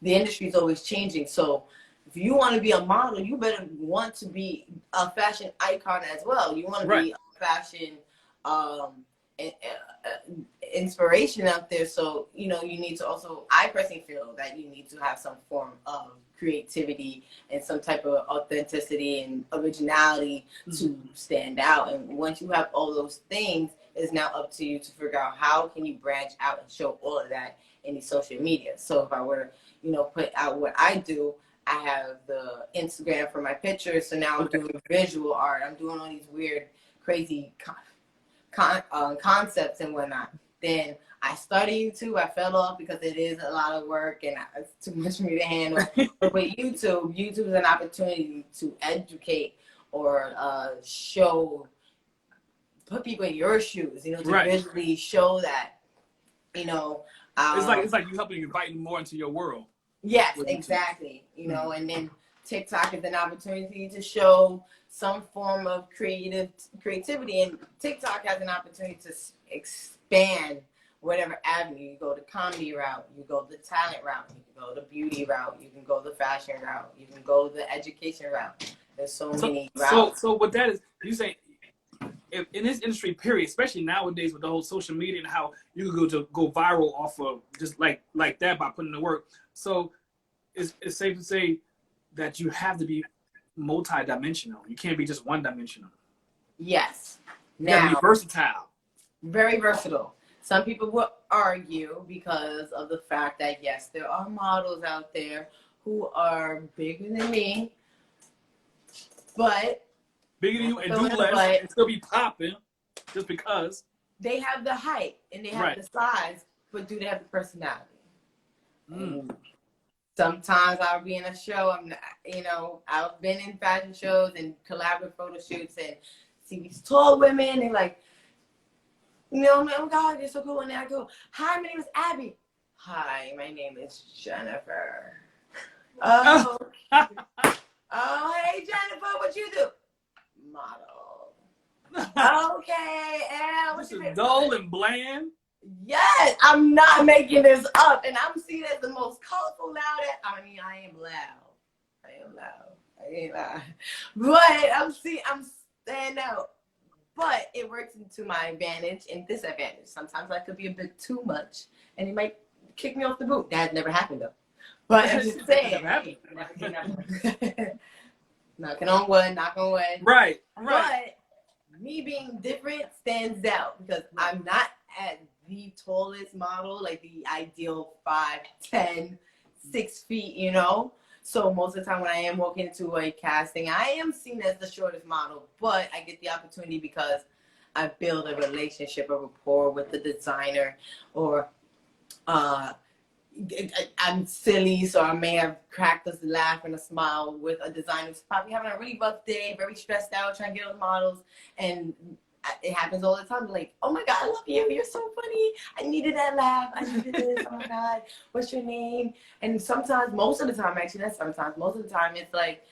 Speaker 2: the industry is always changing. So if you want to be a model, you better want to be a fashion icon as well. You want to be a fashion inspiration out there. So, you know, you need to also, I personally feel that you need to have some form of creativity and some type of authenticity and originality to stand out. And once you have all those things, it's now up to you to figure out how can you branch out and show all of that in the social media. So if I were, you know, put out what I do, I have the Instagram for my pictures. So now I'm doing visual art. I'm doing all these weird, crazy concepts and whatnot. Then I started YouTube. I fell off because it is a lot of work and it's too much for me to handle. But with YouTube is an opportunity to educate or put people in your shoes, you know, to visually show that, you know.
Speaker 1: It's like you helping invite more into your world.
Speaker 2: Yes, exactly. You know, and then TikTok is an opportunity to show some form of creativity, and TikTok has an opportunity to expand whatever avenue. You go the comedy route, you go the talent route, you can go the beauty route, you can go the fashion route, you can go the education route. There's so many routes. So
Speaker 1: what that is, you say, if in this industry, period, especially nowadays with the whole social media and how you can go viral off of just like that by putting in the work. So it's safe to say that you have to be multi-dimensional. You can't be just one-dimensional.
Speaker 2: Yes.
Speaker 1: You gotta be versatile.
Speaker 2: Very versatile. Some people will argue because of the fact that, yes, there are models out there who are bigger than me, but
Speaker 1: bigger than you and do less and still be popping just because.
Speaker 2: They have the height and they have the size, but do they have the personality? Sometimes I'll be in a show. I'm not, you know, I've been in fashion shows and collaborative photo shoots and see these tall women and like, you know, oh my God, you're so cool. And then I go, hi, my name is Abbie. Hi, my name is Jennifer. Oh, oh, hey Jennifer, what you do? Model. Okay, and what's
Speaker 1: This
Speaker 2: your
Speaker 1: is
Speaker 2: favorite?
Speaker 1: dull and bland.
Speaker 2: Yes, I'm not making this up, and I'm seen as the most colorful, loud. I mean, I am loud. I ain't loud. But I'm standing out. But it works into my advantage and disadvantage. Sometimes I could be a bit too much, and it might kick me off the boot. That never happened though. But I'm just saying. Knocking on wood, knock on wood.
Speaker 1: Right.
Speaker 2: But me being different stands out because I'm not at the tallest model, like the ideal 5'10", 6 feet, you know. So most of the time when I am walking into a casting, I am seen as the shortest model, but I get the opportunity because I build a relationship, a rapport with the designer, or I'm silly, so I may have cracked a laugh and a smile with a designer who's probably having a really rough day, very stressed out, trying to get on models, and it happens all the time. Like, oh my God, I love you. You're so funny. I needed that laugh. I needed this. Oh my God, what's your name? And sometimes, most of the time, actually, not sometimes, most of the time, it's like,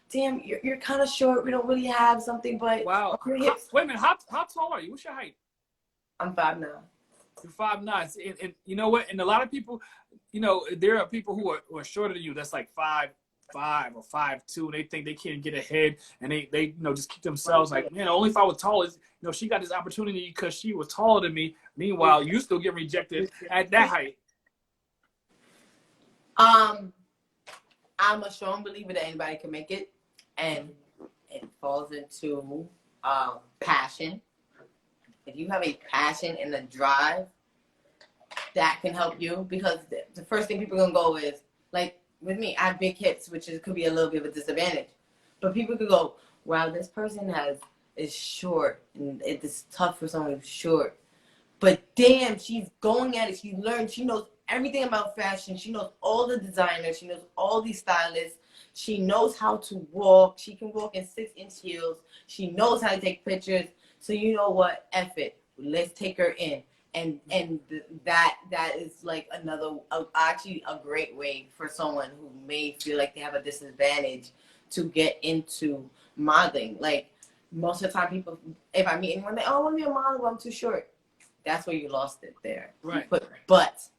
Speaker 2: damn, you're kind of short. We don't really have something, but
Speaker 1: Wow.
Speaker 2: your hips.
Speaker 1: Wait a minute. How tall are you? What's your height?
Speaker 2: I'm 5'9".
Speaker 1: You're 5'9". And you know what? And a lot of people, you know, there are people who are shorter than you. That's like 5'5" or 5'2", and they think they can't get ahead, and they you know, just keep themselves like, man, only if I was tall. Is, you know, she got this opportunity because she was taller than me. Meanwhile, you still get rejected at that height.
Speaker 2: I'm a strong believer that anybody can make it, and it falls into passion. If you have a passion and a drive, that can help you, because the first thing people are gonna go is, like with me, I have big hips, which could be a little bit of a disadvantage. But people could go, wow, this person is short, and it's tough for someone who's short. But damn, she's going at it. She learned. She knows everything about fashion. She knows all the designers. She knows all these stylists. She knows how to walk. She can walk in 6-inch heels. She knows how to take pictures. So you know what? F it. Let's take her in. And that is like actually a great way for someone who may feel like they have a disadvantage to get into modeling. Like most of the time, people, if I meet anyone, they, oh, I want to be a model, but I'm too short. That's where you lost it there.
Speaker 1: Right.
Speaker 2: But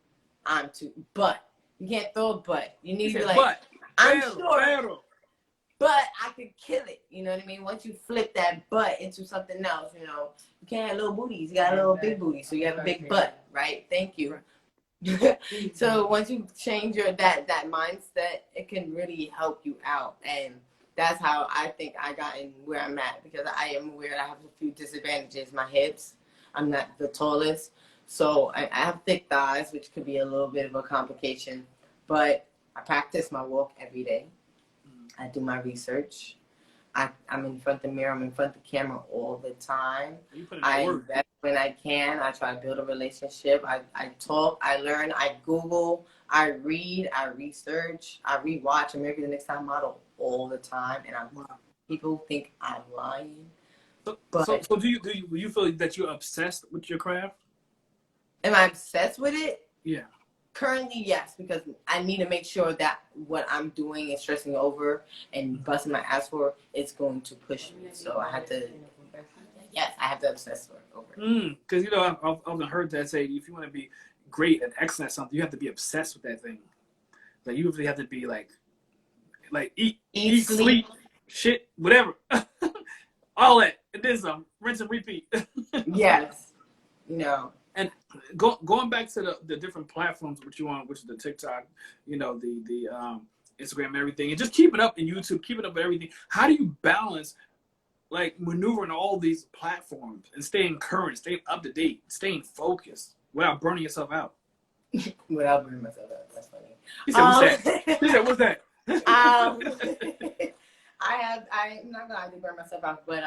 Speaker 2: you can't throw a butt. You need to be like,
Speaker 1: but,
Speaker 2: I'm short, but I could kill it. You know what I mean? Once you flip that butt into something else, you know, you can't have little booties. You got a little big booty, so you have a big butt, right? Thank you. So once you change that mindset, it can really help you out. And that's how I think I got in where I'm at, because I am aware I have a few disadvantages. My hips, I'm not the tallest. So I have thick thighs, which could be a little bit of a complication. But I practice my walk every day. I do my research. I'm in front of the mirror. I'm in front of the camera all the time. I invest when I can. I try to build a relationship. I talk. I learn. I Google. I read. I research. I rewatch American the Next Top Model all the time. And people think I'm lying.
Speaker 1: So do you feel that you're obsessed with your craft?
Speaker 2: Am I obsessed with it?
Speaker 1: Yeah.
Speaker 2: Currently, yes, because I need to make sure that what I'm doing and stressing over and busting my ass for is going to push me. So I have to, yes, I have to obsess over it.
Speaker 1: Because, you know, I've often heard that say, if you want to be great and excellent at something, you have to be obsessed with that thing. Like, you really have to be like eat, sleep, shit, whatever. All that. And then some. Rinse and repeat.
Speaker 2: Yes. No.
Speaker 1: And going back to the different platforms which you on, which is the TikTok, you know, the Instagram and everything, and just keeping up in YouTube, keeping up with everything. How do you balance, like, maneuvering all these platforms and staying current, staying up to date, staying focused without burning yourself out?
Speaker 2: Without burning myself out. That's funny.
Speaker 1: He said, what's that? He said, what's that?
Speaker 2: I'm not gonna burn myself out, but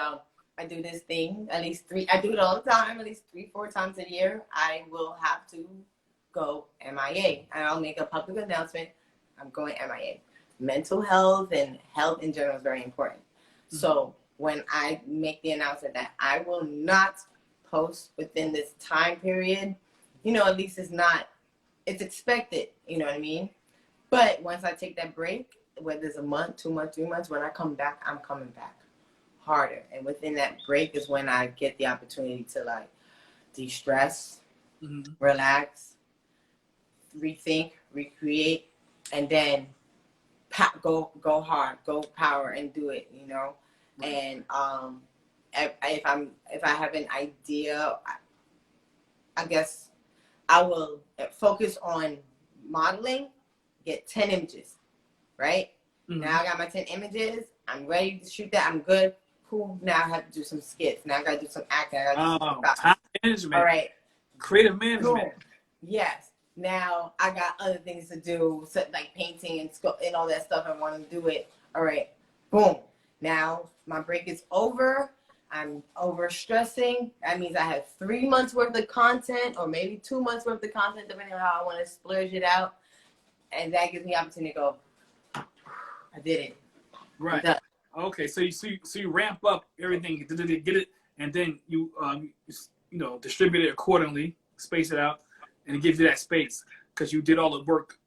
Speaker 2: I do this thing at least I do it all the time, at least 3-4 times a year. I will have to go MIA, and I'll make a public announcement. I'm going MIA. Mental health and health in general is very important. Mm-hmm. So when I make the announcement that I will not post within this time period, you know, at least it's expected, you know what I mean? But once I take that break, whether it's a month, 2 months, 3 months, when I come back, I'm coming back harder. And within that break is when I get the opportunity to like de-stress, mm-hmm. relax, rethink, recreate, and then go hard, go power and do it, you know? And if I have an idea, I guess I will focus on modeling, get 10 images, right? Mm-hmm. Now I got my 10 images. I'm ready to shoot that. I'm good. Cool. Now I have to do some skits. Now I got to do some acting. I got to do some
Speaker 1: time management.
Speaker 2: All right.
Speaker 1: Creative management.
Speaker 2: Cool. Yes. Now I got other things to do, so like painting and all that stuff. I want to do it. All right. Boom. Now my break is over. I'm over stressing. That means I have 3 months worth of content, or maybe 2 months worth of content, depending on how I want to splurge it out. And that gives me the opportunity to go, I did it.
Speaker 1: Right. Okay. So you ramp up everything, get it, and then you distribute it accordingly, space it out, and it gives you that space because you did all the work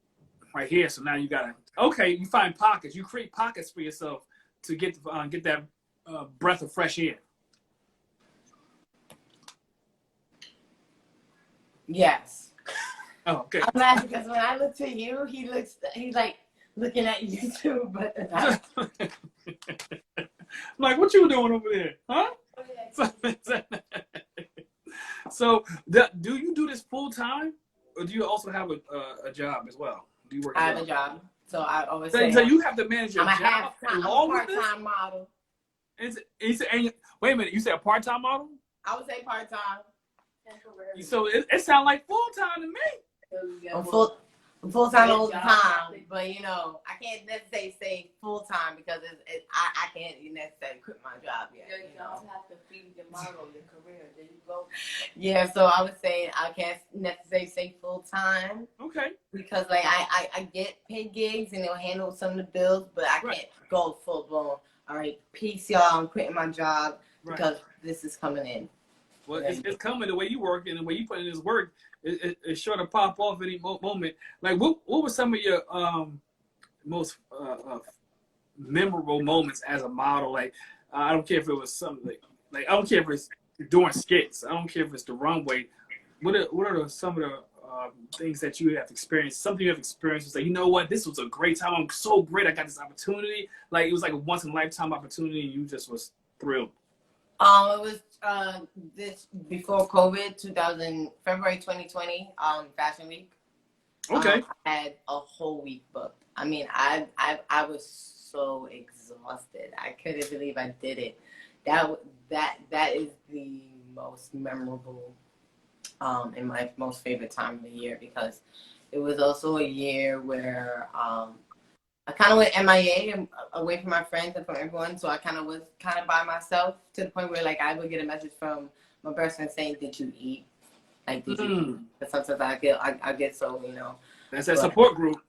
Speaker 1: right here. So now you you find pockets. You create pockets for yourself to get that breath of fresh air.
Speaker 2: Yes.
Speaker 1: Oh, okay.
Speaker 2: I'm laughing because when I look to you, he's like looking at you too, but
Speaker 1: I'm like, what you doing over there? Huh? So do you do this full time, or do you also have a job as well? Do you work?
Speaker 2: I have a job, so I always say.
Speaker 1: So you have to manage your job.
Speaker 2: I'm a part-time model.
Speaker 1: Wait a minute, you said a part-time model?
Speaker 2: I would say part-time.
Speaker 1: So it sounds like full-time to me.
Speaker 2: I'm full-time all the time, but I can't necessarily say full-time because I can't necessarily quit my job yet.
Speaker 3: You don't have to feed your model, your career. There you go.
Speaker 2: Yeah, so I would say I can't necessarily say full-time.
Speaker 1: Okay.
Speaker 2: Because I get paid gigs and they'll handle some of the bills, but I can't go full-blown. All right, peace, y'all. I'm quitting my job because this is coming in.
Speaker 1: Well, it's coming the way you work and the way you put in this work. It's sure to pop off any moment. Like, what were some of your most memorable moments as a model? Like, I don't care if it was something like I don't care if it's doing skits. I don't care if it's the runway. What are some of the things that you have experienced? Something you have experienced is like, you know what? This was a great time. I'm so great. I got this opportunity. Like, it was like a once in a lifetime opportunity, and you just was thrilled.
Speaker 2: It was this before COVID, February 2020, Fashion Week.
Speaker 1: Okay.
Speaker 2: I had a whole week booked. I mean, I was so exhausted. I couldn't believe I did it. That is the most memorable and my most favorite time of the year because it was also a year where I kind of went MIA and away from my friends and from everyone. So I was by myself to the point where like I would get a message from my best friend saying, "Did you eat? Like, did you eat?" But sometimes I get so,
Speaker 1: That's that support group.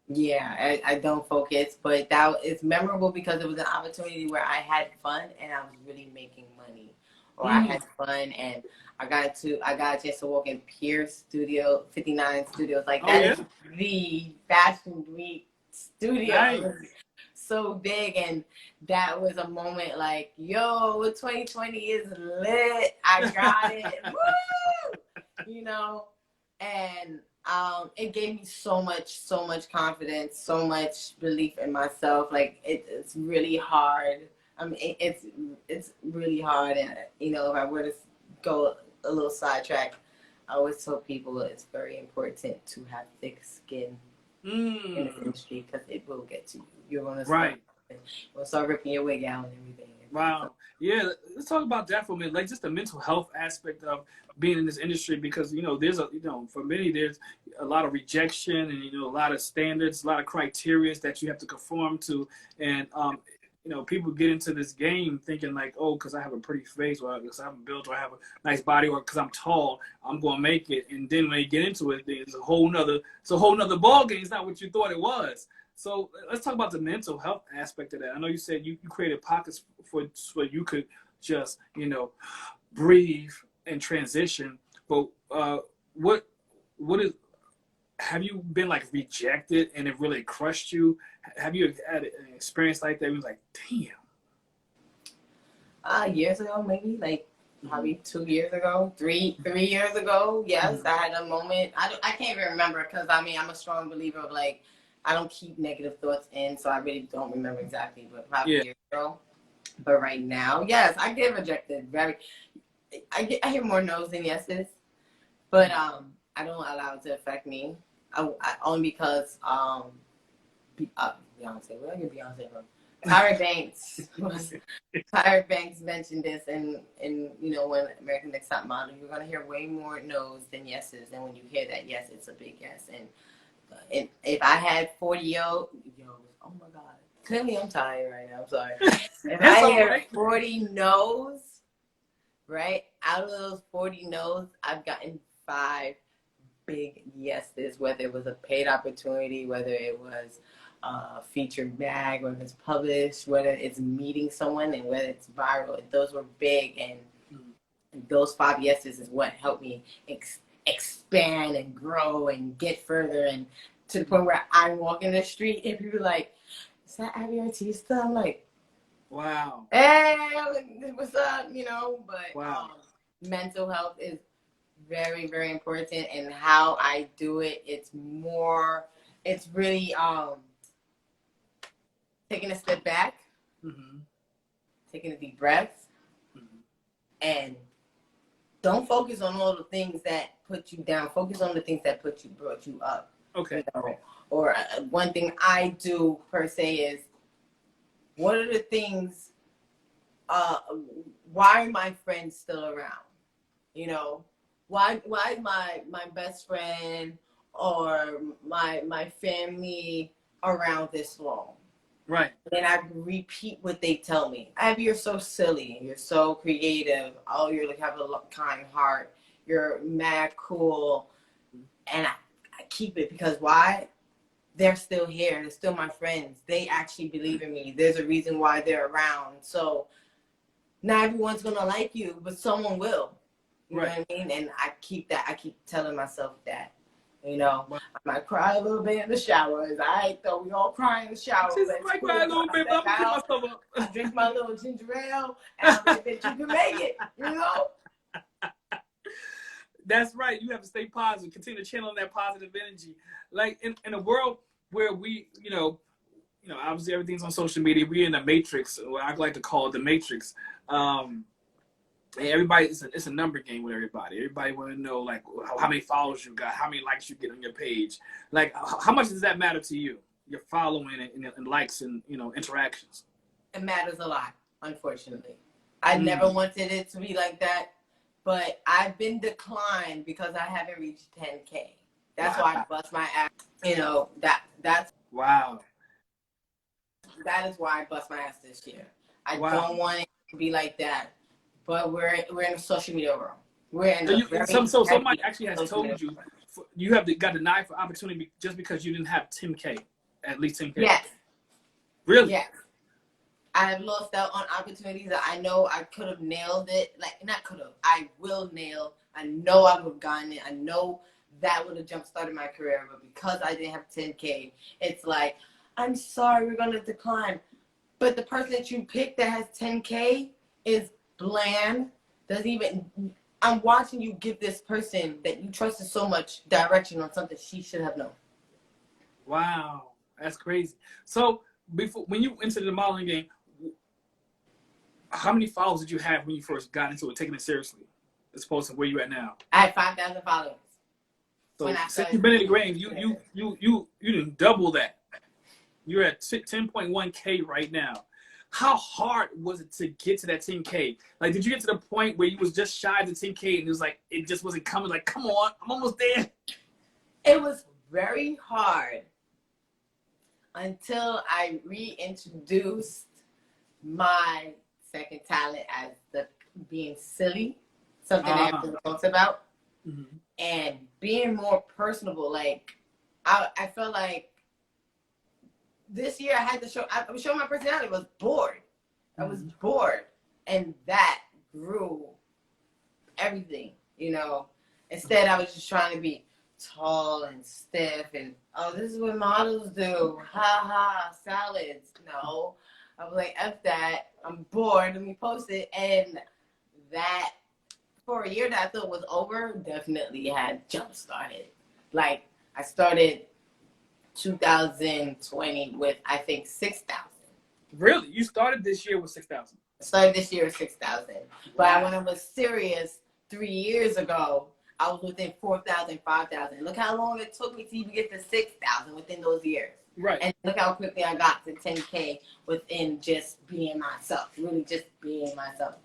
Speaker 2: Yeah, I don't focus, but that is memorable because it was an opportunity where I had fun and I was really making money. Or I had fun and I got a chance to walk in Pierce Studio, 59 Studios. Like that is the Fashion Week studio.
Speaker 1: Nice.
Speaker 2: So big, and that was a moment like, yo, 2020 is lit. I got it. Woo! And it gave me so much confidence, so much belief in myself. Like it's really hard. I mean, it's really hard, and if I were to go a little sidetrack, I always tell people it's very important to have thick skin in this industry because it will get to you. You're gonna start ripping your wig out and everything.
Speaker 1: Wow. Yeah, let's talk about that for a minute. Like just the mental health aspect of being in this industry because there's for many there's a lot of rejection and a lot of standards, a lot of criteria that you have to conform to, and you know, people get into this game thinking like, oh, because I have a pretty face, or because I'm built, or I have a nice body, or because I'm tall, I'm gonna make it. And then when you get into it, it's a whole nother ball game. It's not what you thought it was. So let's talk about the mental health aspect of that. I know you said you created pockets so you could just, you know, breathe and transition. But what is, have you been like rejected and it really crushed you? Have you had an experience like that? It was like, damn.
Speaker 2: Years ago, maybe like probably 2 years ago, three years ago. Yes, I had a moment. I can't even remember because I mean I'm a strong believer of like I don't keep negative thoughts in, so I really don't remember exactly. But probably years ago. But right now, yes, I get rejected. I hear more no's than yeses, but I don't allow it to affect me. Only because Beyonce. Where did I get Beyonce from? Tyra Banks mentioned this, and you know, when American Next Top Model, you're gonna hear way more no's than yeses, and when you hear that yes, it's a big yes. And if I had 40 oh my god, clearly I'm tired right now. I'm sorry. If I hear 40 no's, right, out of those 40 no's, I've gotten 5 big yeses, whether it was a paid opportunity, whether it was a featured mag, whether it's published, whether it's meeting someone, and whether it's viral. Those were big, and those 5 yeses is what helped me expand and grow and get further, and to the point where I'm walking the street and people are like, is that Abbie Artista? I'm like,
Speaker 1: wow.
Speaker 2: Hey, what's up? You know, but
Speaker 1: wow.
Speaker 2: Mental health is very, very important, and how I do it, it's really taking a step back, taking a deep breath, and don't focus on all the things that put you down. Focus on the things that brought you up.
Speaker 1: Okay.
Speaker 2: You know? Or one thing I do per se is, what are the things? Why are my friends still around? You know, why is my best friend or my family around this long?
Speaker 1: Right.
Speaker 2: And I repeat what they tell me. Abbie, you're so silly. You're so creative. Oh, you have a kind heart. You're mad cool. And I keep it because why? They're still here. They're still my friends. They actually believe in me. There's a reason why they're around. So not everyone's going to like you, but someone will. You know what I mean? And I keep telling myself that. You know, I might cry a little bit in the showers. I thought we all cry in the shower.
Speaker 1: I might cry a little bit, but I'm going to pick myself up.
Speaker 2: I drink my little ginger ale, and I'm like, bitch, you can make it, you know?
Speaker 1: That's right. You have to stay positive. Continue to channel that positive energy. Like in a world where we, you know, obviously everything's on social media. We're in the matrix, what I like to call it the matrix. And everybody, it's a number game with everybody. Everybody want to know like how many followers you got, how many likes you get on your page. Like how much does that matter to you? Your following and likes and, you know, interactions.
Speaker 2: It matters a lot, unfortunately. I never wanted it to be like that, but I've been declined because I haven't reached 10K. That's why I bust my ass. You know, that's
Speaker 1: wow.
Speaker 2: That is why I bust my ass this year. I don't want it to be like that. But we're in a social media world. We're in
Speaker 1: somebody actually has told you you got denied for opportunity just because you didn't have 10K, at least 10K.
Speaker 2: Yes.
Speaker 1: Really?
Speaker 2: Yes. I have lost out on opportunities that I know I could have nailed it. Like, not could have. I will nail. I know I would have gotten it. I know that would have jump-started my career. But because I didn't have 10K, it's like, I'm sorry, we're going to decline. But the person that you picked that has 10K is bland. I'm watching you give this person that you trusted so much direction on something she should have known.
Speaker 1: Wow. That's crazy. So when you entered the modeling game, how many followers did you have when you first got into it, taking it seriously, as opposed to where you at now?
Speaker 2: I had 5,000 followers.
Speaker 1: So since you've been in the game, you didn't double that. You're at 10.1K right now. How hard was it to get to that 10K? Like, did you get to the point where you was just shy of the 10K and it was like, it just wasn't coming? Like, come on, I'm almost there.
Speaker 2: It was very hard until I reintroduced my second talent as the being silly, something that everyone talks about, and being more personable. Like I felt like this year I had to show. I was showing my personality. I was bored. I was bored, and that grew everything. You know, instead I was just trying to be tall and stiff, and oh, this is what models do. Ha ha, salads. No, I was like, F that. I'm bored. Let me post it, and that for a year that I thought was over, definitely had jump started. Like I started 2020 with I think 6,000.
Speaker 1: Really? You started this year with 6,000?
Speaker 2: I started this year with 6,000. But when I was serious 3 years ago, I was within 4,000, 5,000. Look how long it took me to even get to 6,000 within those years.
Speaker 1: Right.
Speaker 2: And look how quickly I got to 10K within just being myself. Really just being myself.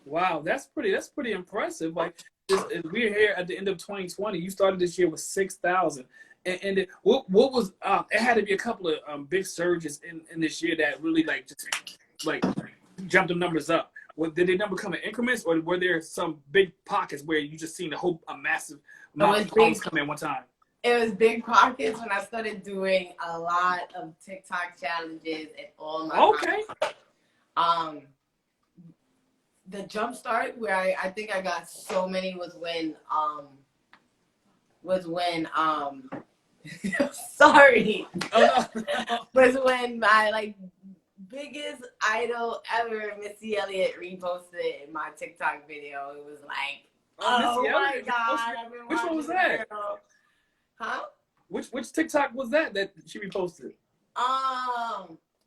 Speaker 1: Wow, that's pretty impressive. Like we're here at the end of 2020. You started this year with 6,000. And what was it had to be a couple of big surges in this year that really like just like jumped the numbers up. Did they number come in increments, or were there some big pockets where you just seen a massive amount of followers come in one time?
Speaker 2: It was big pockets when I started doing a lot of TikTok challenges and all my content. The jump start where I think I got so many was when sorry.
Speaker 1: Oh, no.
Speaker 2: Was when my like biggest idol ever, Missy Elliott, reposted my TikTok video. It was like, oh my God.
Speaker 1: Which one was that?
Speaker 2: Huh?
Speaker 1: Which TikTok was that she reposted?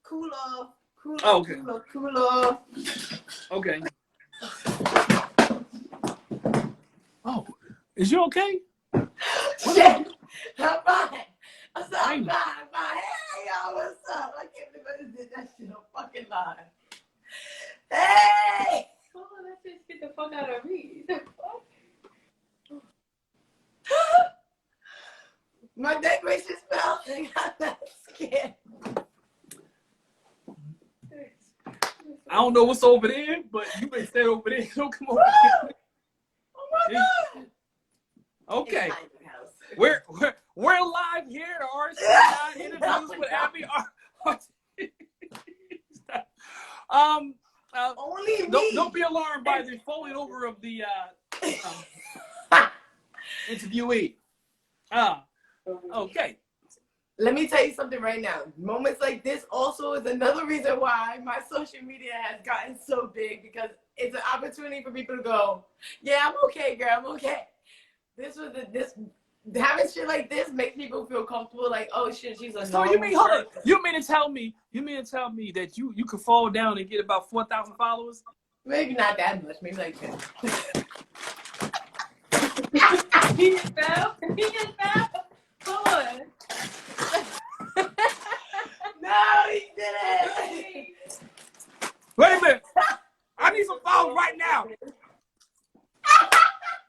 Speaker 2: Cool off.
Speaker 1: Oh, okay.
Speaker 2: Cool off.
Speaker 1: Okay. Oh, is you okay?
Speaker 2: Shit. I'm fine. I'm fine. Hey, y'all, what's up? I can't believe I just did that shit on fucking live. Hey!
Speaker 3: Oh, that shit get the fuck out of me.
Speaker 2: My decoration fell and I got that scared.
Speaker 1: I don't know what's over there, but you better stay over there. Don't come over here.
Speaker 2: Oh my God.
Speaker 1: Okay. We're live here at RC9 Interviews with Abbie.
Speaker 2: Only me.
Speaker 1: Don't be alarmed by the falling over of the interviewee. Okay.
Speaker 2: Let me tell you something right now. Moments like this also is another reason why my social media has gotten so big, because it's an opportunity for people to go, yeah, I'm okay, girl, I'm okay. Having shit like this makes people feel comfortable, like, oh shit, she's a
Speaker 1: So you mean to tell me that you could fall down and get about 4,000 followers?
Speaker 2: Maybe not that much, maybe like 10.
Speaker 3: He just fell. Come on.
Speaker 2: No, he didn't.
Speaker 1: Wait a minute. I need some followers right now.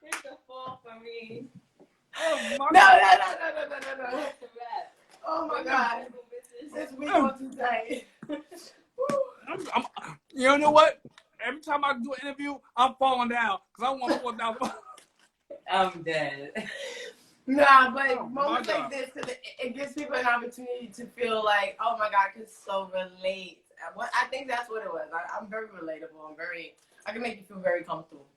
Speaker 3: It's a fall for me.
Speaker 1: Oh my
Speaker 2: No. Oh my God. This week was too tight.
Speaker 1: You know what? Every time I do an interview, I'm falling down because I want 4,000.
Speaker 3: I'm dead.
Speaker 2: Nah, but moments like this, it gives people an opportunity to feel like, oh my God, I can so relate. I think that's what it was. I'm very relatable. I can make you feel very comfortable.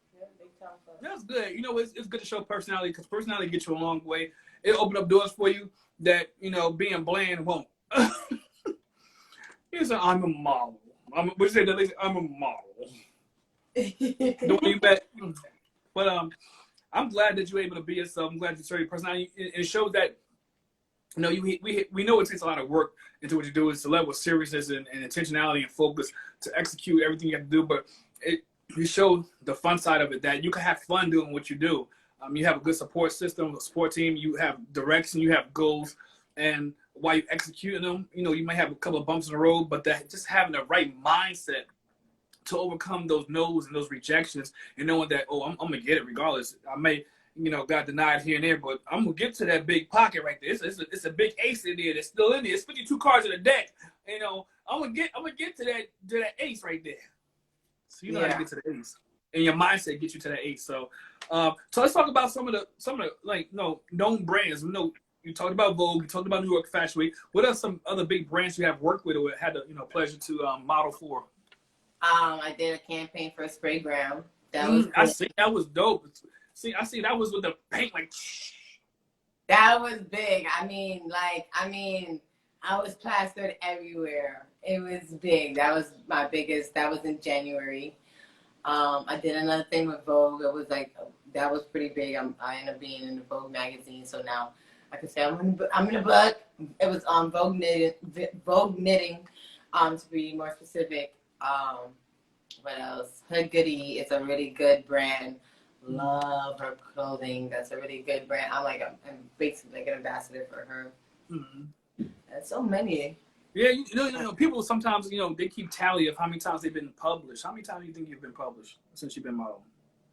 Speaker 1: That's good. You know, it's good to show personality, because personality gets you a long way. It'll open up doors for you that, you know, being bland won't. He said, I'm a model. I'm a model. Don't you bet? But I'm glad that you're able to be yourself. I'm glad you showed your personality. It shows that, you know, we know it takes a lot of work into what you do. It's a level of seriousness and intentionality and focus to execute everything you have to do. But you show the fun side of it, that you can have fun doing what you do. You have a good support system, a support team. You have direction. You have goals. And while you're executing them, you know, you might have a couple of bumps in the road, but that just having the right mindset to overcome those no's and those rejections, and knowing that, oh, I'm going to get it regardless. I may you know, got denied here and there, but I'm gonna get to that big pocket right there. It's a big ace in there that's still in there. It's 52 cards in the deck. You know, I'm gonna get to that ace right there. So you know how to get to the ace, and your mindset gets you to that ace. So, so let's talk about some of the like known brands. We know you talked about Vogue, you talked about New York Fashion Week. What are some other big brands you have worked with or had the pleasure to model for?
Speaker 2: I did a campaign for Spray Ground. That was cool.
Speaker 1: I see that was dope. I see that was with the paint like.
Speaker 2: That was big. I mean, I was plastered everywhere. It was big. That was my biggest. That was in January. I did another thing with Vogue. It was like, that was pretty big. I ended up being in the Vogue magazine. So now I can say I'm in the book. It was Vogue knitting, to be more specific. What else? Hood Goody is a really good brand. Love her clothing. That's a really good brand. I'm basically like an ambassador for her. Mm-hmm. And so many.
Speaker 1: Yeah, you know, people sometimes, they keep tally of how many times they've been published. How many times do you think you've been published since you've been modeling?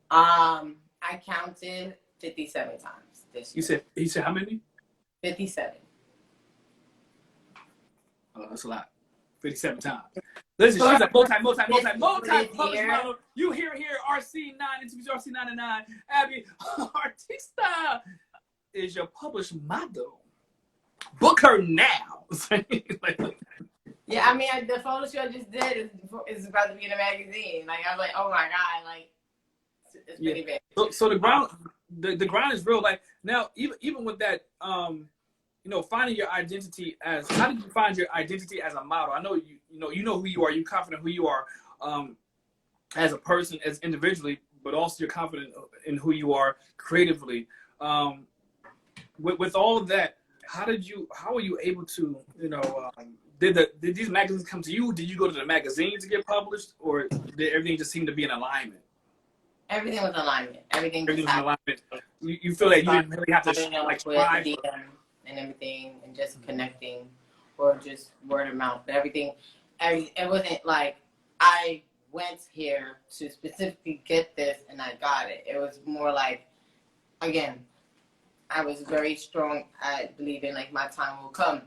Speaker 2: I counted 57 times this year.
Speaker 1: You said how many?
Speaker 2: 57.
Speaker 1: Oh, that's a lot. 57 times. Listen, she's a multi-published model. You hear RC9 interviews, RC9 Abbie, Artista is your published model. Book her now.
Speaker 2: Yeah, I mean, the photo shoot I just did is about to be in a magazine. Like, I was like, oh my God, like, it's pretty big.
Speaker 1: So the ground is real. Like, now, even with that, finding your identity how did you find your identity as a model? I know you know who you are. You're confident who you are as a person, as individually, but also you're confident in who you are creatively. With all of that, how were you able to, did these magazines come to you? Did you go to the magazine to get published, or did everything just seem to be in alignment?
Speaker 2: Everything was alignment. Everything was in
Speaker 1: alignment. You feel like you didn't really have to strive
Speaker 2: and everything, and just connecting, or just word of mouth. But everything, it wasn't like I went here to specifically get this and I got it. It was more like, again, I was very strong at believing like my time will come.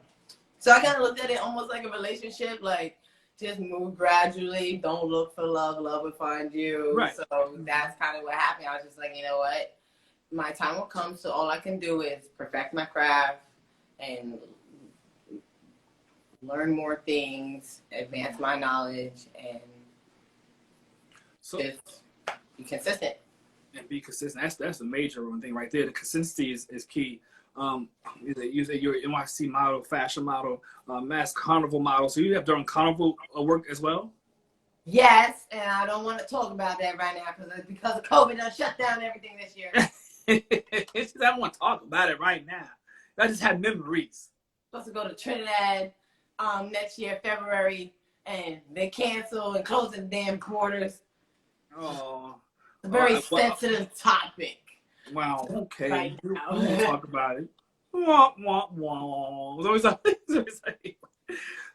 Speaker 2: So I kind of looked at it almost like a relationship, like just move gradually. Don't look for love. Love will find you.
Speaker 1: Right.
Speaker 2: So that's kind of what happened. I was just like, you know what? My time will come. So all I can do is perfect my craft and learn more things, advance my knowledge, and just be consistent.
Speaker 1: And be consistent. That's a major one thing right there. The consistency is key. You say you're an NYC model, fashion model, mass carnival model. So you have done carnival work as well?
Speaker 2: Yes, and I don't want to talk about that right now because of COVID, I shut down everything this year.
Speaker 1: I don't want to talk about it right now. I just had memories.
Speaker 2: Supposed to go to Trinidad next year, February, and they cancel and close the damn borders.
Speaker 1: Oh.
Speaker 2: It's a very sensitive topic.
Speaker 1: Wow, okay.
Speaker 2: Right now.
Speaker 1: We'll talk about it. Wah, wah, wah.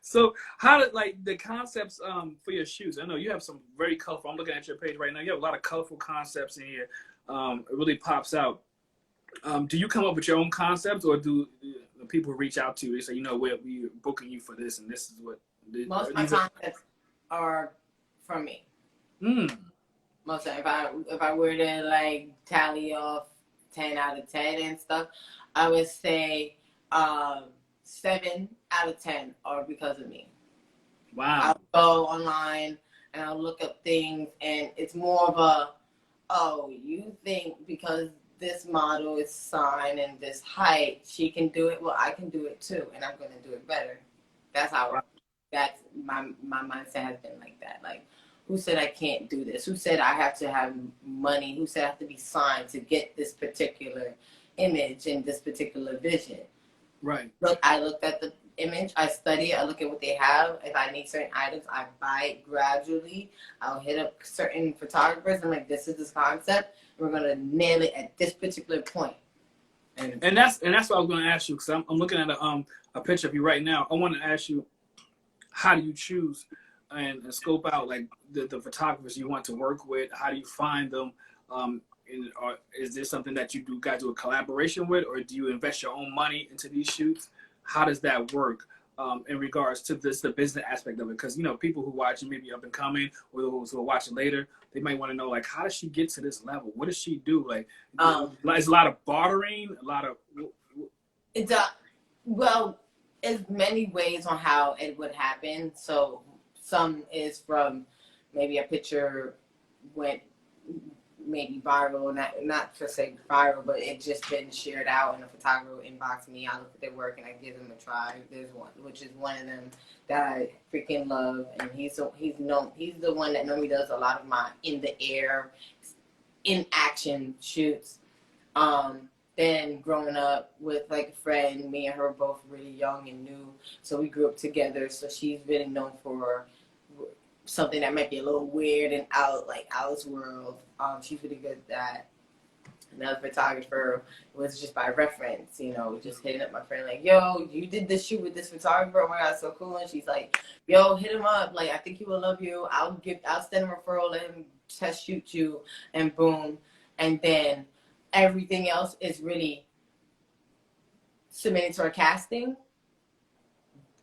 Speaker 1: So how did the concepts for your shoes? I know you have some very colorful. I'm looking at your page right now. You have a lot of colorful concepts in here. It really pops out. Do you come up with your own concepts, or do the people reach out to you? They say, we're booking you for this, and this is what.
Speaker 2: Most of my concepts are from me. Most of if I were to tally off 10 out of 10 and stuff, I would say 7 out of 10 are because of me.
Speaker 1: Wow.
Speaker 2: I'll go online and I'll look up things, and it's more of you think because this model is signed and this height, she can do it. Well, I can do it too, and I'm going to do it better. That's how. That's my mindset has been like that. Like, who said I can't do this? Who said I have to have money? Who said I have to be signed to get this particular image and this particular vision?
Speaker 1: Right.
Speaker 2: Look, I looked at the image, I study it, I look at what they have. If I need certain items, I buy it gradually. I'll hit up certain photographers. I'm like, this is this concept. We're gonna nail it at this particular point.
Speaker 1: And that's what I was gonna ask you, because I'm looking at a picture of you right now. I want to ask you, how do you choose and scope out the photographers you want to work with? How do you find them? is this something that you guys do a collaboration with, or do you invest your own money into these shoots? How does that work in regards to the business aspect of it? Because, you know, people who watch it maybe up and coming, or those who will watch it later, they might want to know, like, how does she get to this level? What does she do? Like, it's a lot of bartering, a lot of...
Speaker 2: It's well, there's many ways on how it would happen. So some is from maybe a picture went maybe viral, not to say viral, but it just been shared out, and a photographer will inbox me. I look at their work and I give them a try. There's one, which is one of them that I freaking love, and he's the one that normally does a lot of my in the air, in action shoots. Then growing up with like a friend, me and her both really young and new, so we grew up together. So she's really known for something that might be a little weird and out, like Alice World. She's really good at that. Another photographer was just by reference, you know, just hitting up my friend like, yo, you did this shoot with this photographer. Oh my God, so cool. And she's like, yo, hit him up. Like, I think he will love you. I'll send him a referral, let him test shoot you, and boom. And then everything else is really submitted to our casting,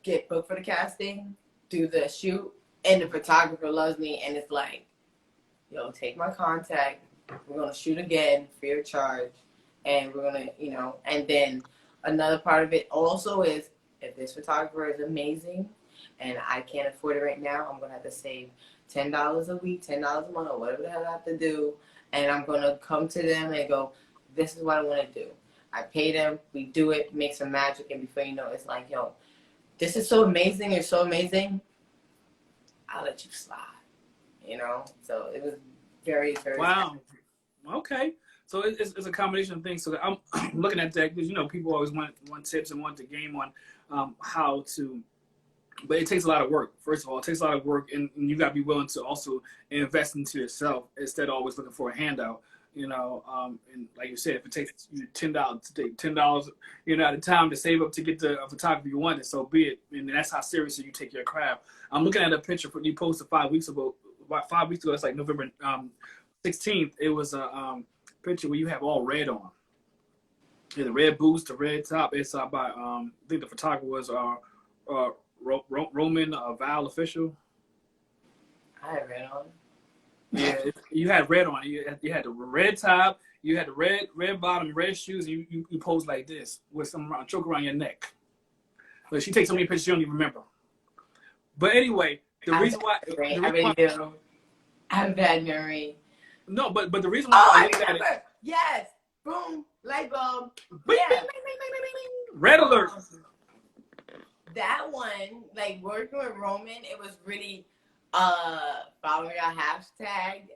Speaker 2: get booked for the casting, do the shoot, and the photographer loves me, and it's like, yo, take my contact, we're gonna shoot again free of charge, and we're gonna, you know. And then another part of it also is, if this photographer is amazing and I can't afford it right now, I'm gonna have to save $10 a week, $10 a month, or whatever the hell I have to do, and I'm gonna come to them and go, this is what I want to do. I pay them, we do it, make some magic, and before you know it, it's like, yo, this is so amazing, you're so amazing, I'll let you slide, you know? So it was very, very...
Speaker 1: Wow. Okay. So it's a combination of things. So I'm looking at that because, you know, people always want tips and want to game on how to... But it takes a lot of work. First of all, it takes a lot of work, and you got to be willing to also invest into yourself instead of always looking for a handout. You know, and like you said, if it takes you $10 to take $10, you know, at a time to save up to get the photography you want, and so be it. And that's how seriously you take your craft. I'm looking at a picture you posted 5 weeks ago. About 5 weeks ago, it's like November 16th. It was a picture where you have all red on. Yeah, the red boots, the red top. It's by I think the photographer was Roman Val official.
Speaker 2: I had red on.
Speaker 1: Yeah, you had red on. You had the red top. You had the red bottom, red shoes. And you posed like this with some choke around your neck. But she takes so many pictures you don't even remember. But anyway, the reason why
Speaker 2: I really do. I have a bad memory.
Speaker 1: No, but the reason why I looked at it.
Speaker 2: Yes. Boom. Light bulb.
Speaker 1: Bing,
Speaker 2: Yeah.
Speaker 1: bing, bing, bing, bing, bing. Red alert.
Speaker 2: That one, like working with Roman, it was really following our hashtag.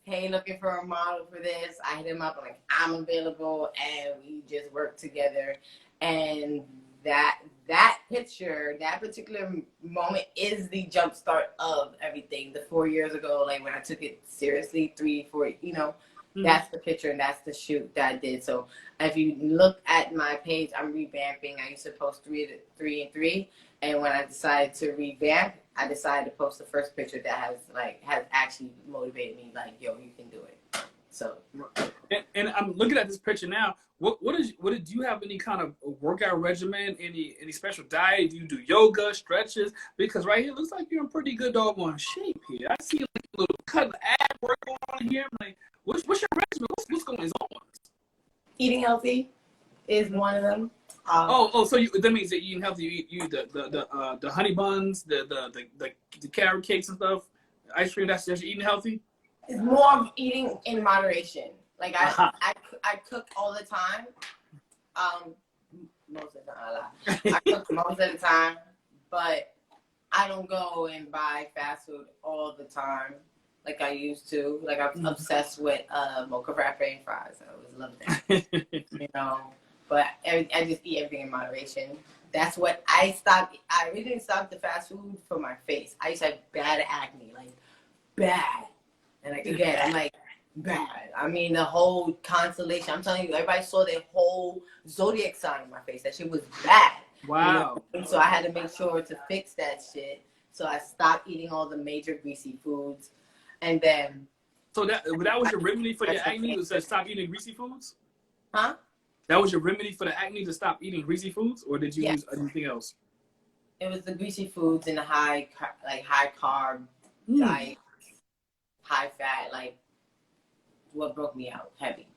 Speaker 2: Hey, looking for a model for this. I hit him up. I'm like, I'm available, and we just worked together. And that picture, that particular moment, is the jumpstart of everything. The 4 years ago, like when I took it seriously, 3, 4, you know. That's the picture, and that's the shoot that I did. So if you look at my page, I'm revamping. I used to post 3 and 3, and when I decided to revamp, I decided to post the first picture that has actually motivated me. Like, yo, you can do it. So,
Speaker 1: and I'm looking at this picture now. Do you have any kind of workout regimen? Any special diet? Do you do yoga, stretches? Because right here, it looks like you're in pretty good doggone shape here. I see like a little cut of ab work on here. I'm like, what's your regimen? What's going on?
Speaker 2: eating healthy is one of them.
Speaker 1: So that means that eating healthy. You eat the honey buns, the carrot cakes and stuff, ice cream. That's just eating healthy.
Speaker 2: It's more of eating in moderation. Like I cook all the time. Most of the time, I cook most of the time, but I don't go and buy fast food all the time like I used to. Like I'm obsessed with mocha frappe and fries. I always loved that, you know. But I just eat everything in moderation. That's what I stopped. I originally stopped the fast food for my face. I used to have bad acne, like bad. And like again, I'm like bad. I mean, the whole constellation. I'm telling you, everybody saw the whole zodiac sign on my face. That shit was bad.
Speaker 1: Wow.
Speaker 2: You know? So I had to make sure to fix that shit. So I stopped eating all the major greasy foods, and then
Speaker 1: So that was your remedy for your acne, was to stop eating greasy foods?
Speaker 2: Huh?
Speaker 1: That was your remedy for the acne, to stop eating greasy foods, or did you
Speaker 2: Yes.
Speaker 1: use anything else?
Speaker 2: It was the greasy foods and the high carb diet, high fat, like what broke me out heavy.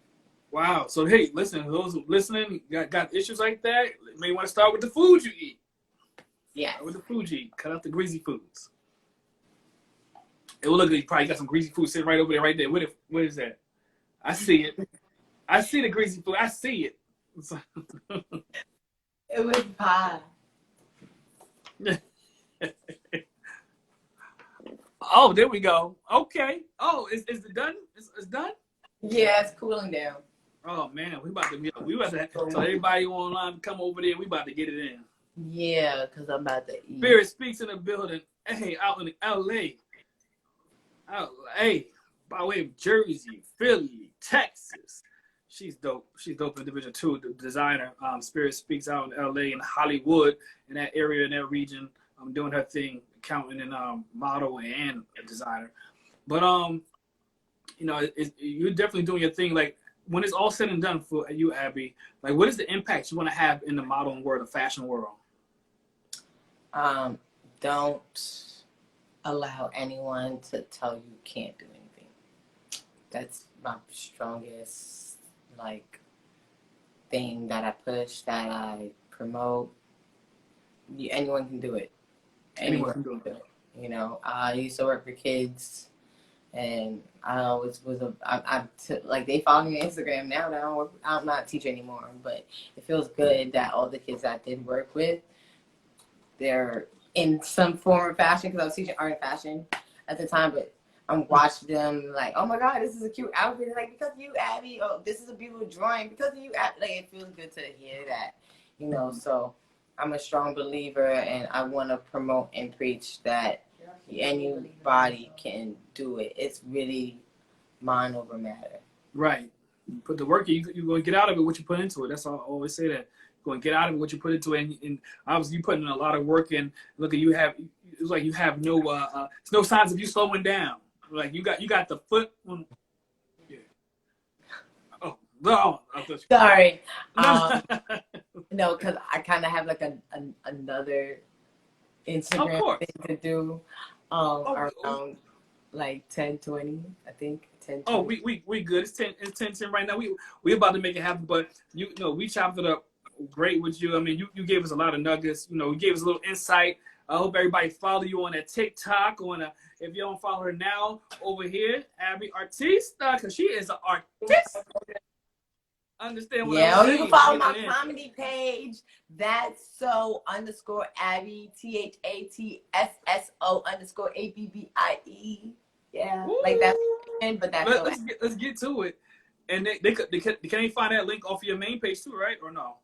Speaker 1: Wow. So hey, listen, those listening got issues like that, you may want to start with the food you eat.
Speaker 2: Yeah.
Speaker 1: Start with the food you eat. Cut out the greasy foods. It will look like you probably got some greasy food sitting right over there, right there. What is that? I see it. I see the greasy food. I see it.
Speaker 2: It was pie.
Speaker 1: Oh, there we go. Okay. Oh, is it done? It's done?
Speaker 2: Yeah, it's cooling down.
Speaker 1: Oh man, we about to tell everybody online to come over there. We about to get it in.
Speaker 2: Yeah, because I'm about to eat.
Speaker 1: Spirit Speaks in the building. Hey, out in LA. LA, by way of Jersey, Philly, Texas. She's dope. She's dope in Division 2, the designer. Spirit Speaks out in LA and Hollywood, in that area, in that region. Doing her thing, accountant and model and a designer. But you know, you're definitely doing your thing. Like, when it's all said and done for you, Abbie, like, what is the impact you want to have in the modeling world, the fashion world?
Speaker 2: Don't allow anyone to tell you can't do anything. That's my strongest, like, thing that I push, that I promote. Anyone can do it.
Speaker 1: Anyone can do it.
Speaker 2: You know, I used to work for kids, and I always was like, they follow me on Instagram now. I'm not a teacher anymore, but it feels good that all the kids I did work with, they're in some form of fashion, because I was teaching art and fashion at the time, but I'm watching them like, oh my God, this is a cute outfit. Like, because of you, Abbie. Oh, this is a beautiful drawing because of you, Abbie. Like, it feels good to hear that, you know. So I'm a strong believer, and I want to promote and preach that anybody can do it. It's really mind over matter.
Speaker 1: Right. You put the work in, you're going to get out of it what you put into it. That's all I always say, that. You're going to get out of it what you put into it. And obviously, you putting in a lot of work in. Look, it's like you have no signs of you slowing down. Like, you got the foot on. Yeah. Oh, no.
Speaker 2: Sorry. No, because I kind of have like another Instagram thing to do around like 10:20, I think. 10:20.
Speaker 1: Oh, we good. It's 10 right now. We about to make it happen, but you know, we chopped it up great with you. I mean, you gave us a lot of nuggets. You know, you gave us a little insight. I hope everybody follow you on that TikTok. If you don't follow her now, over here, Abbie Artista, because she is an artist. Understand what I'm saying?
Speaker 2: You can follow my comedy page. That's so _Abbie THATSSO_ABBIE. Yeah, ooh, like that. But that's
Speaker 1: let's get to it. And can they find that link off your main page too, right? Or no?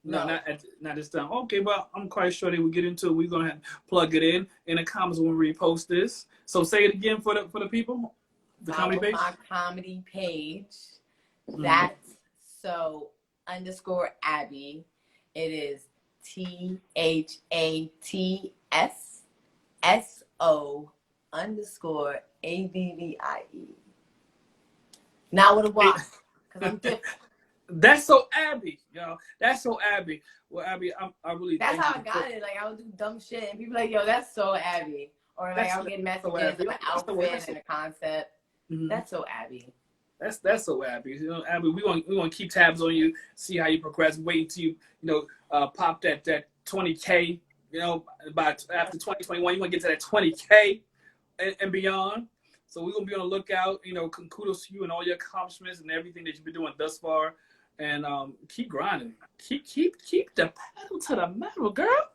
Speaker 1: No, not this time. Okay, well, I'm quite sure they will get into it. We're gonna plug it in the comments when we repost this. So say it again for the people. The comedy page.
Speaker 2: My comedy page. That's so _Abbie. It is THATSSO_ABBIE. Not with a Y, because I'm different.
Speaker 1: That's so Abbie, yo. That's so Abbie. Well, Abbie, I really.
Speaker 2: That's how I got it. Like, I would do dumb shit, and people like, yo, that's so Abbie. Or like, I'll get messages of an outfit and a concept. Mm-hmm. That's so Abbie.
Speaker 1: That's so Abbie. You know, Abbie, we want to keep tabs on you, see how you progress. Wait until you pop that 20K. You know, after 2021, you want to get to that 20K and beyond. So we're gonna be on the lookout. You know, kudos to you and all your accomplishments and everything that you've been doing thus far. And keep grinding. Keep the pedal to the metal, girl.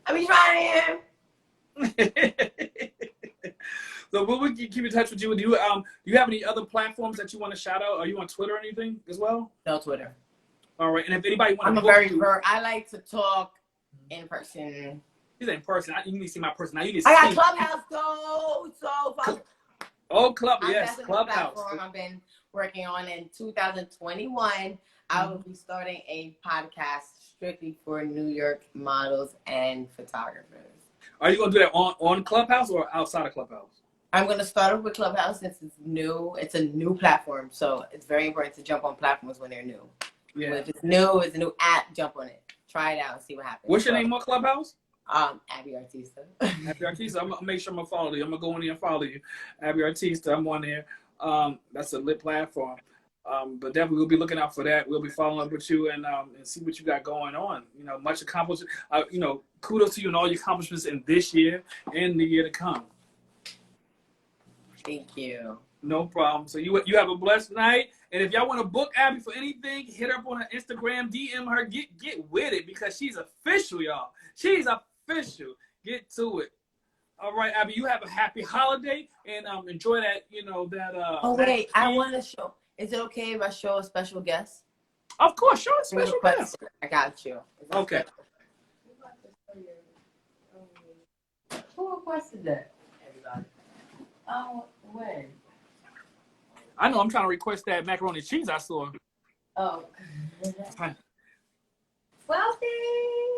Speaker 2: I be trying.
Speaker 1: So we'll keep in touch with you. Do you have any other platforms that you want to shout out? Are you on Twitter or anything as well?
Speaker 2: No Twitter.
Speaker 1: All right. And if anybody wants
Speaker 2: I like to talk in person.
Speaker 1: He's in person. You need to see my person. Now you need
Speaker 2: to I got Clubhouse though. So
Speaker 1: yes, Clubhouse.
Speaker 2: I've been working on in 2021. I will be starting a podcast strictly for New York models and photographers.
Speaker 1: Are you gonna do that on Clubhouse or outside of Clubhouse?
Speaker 2: I'm going to start off with Clubhouse since it's new. It's a new platform, so it's very important to jump on platforms when they're new.
Speaker 1: Yeah.
Speaker 2: If it's new, it's a new app, jump on it. Try it out and see what happens.
Speaker 1: What's your name on Clubhouse?
Speaker 2: Abbie Artista.
Speaker 1: Abbie Artista. I'm gonna make sure I'm gonna follow you. I'm gonna go in there and follow you. Abbie Artista. I'm on there. That's a lit platform. But definitely we'll be looking out for that. We'll be following up with you and see what you got going on. You know, much accomplished. You know, kudos to you and all your accomplishments in this year and the year to come.
Speaker 2: Thank you.
Speaker 1: No problem. So you have a blessed night. And if y'all want to book Abbie for anything, hit her up on her Instagram, DM her, get with it because she's official, y'all. She's official. Get to it. All right, Abbie, you have a happy holiday and enjoy that, you know, that
Speaker 2: Oh wait, I want to show. Is it okay if I show a special guest?
Speaker 1: Of course, show a special guest.
Speaker 2: I got you.
Speaker 1: Okay.
Speaker 3: Who requested that? Everybody. Oh, when?
Speaker 1: I know I'm trying to request that macaroni and cheese I saw.
Speaker 3: Oh.
Speaker 1: Hi.
Speaker 3: Wealthy.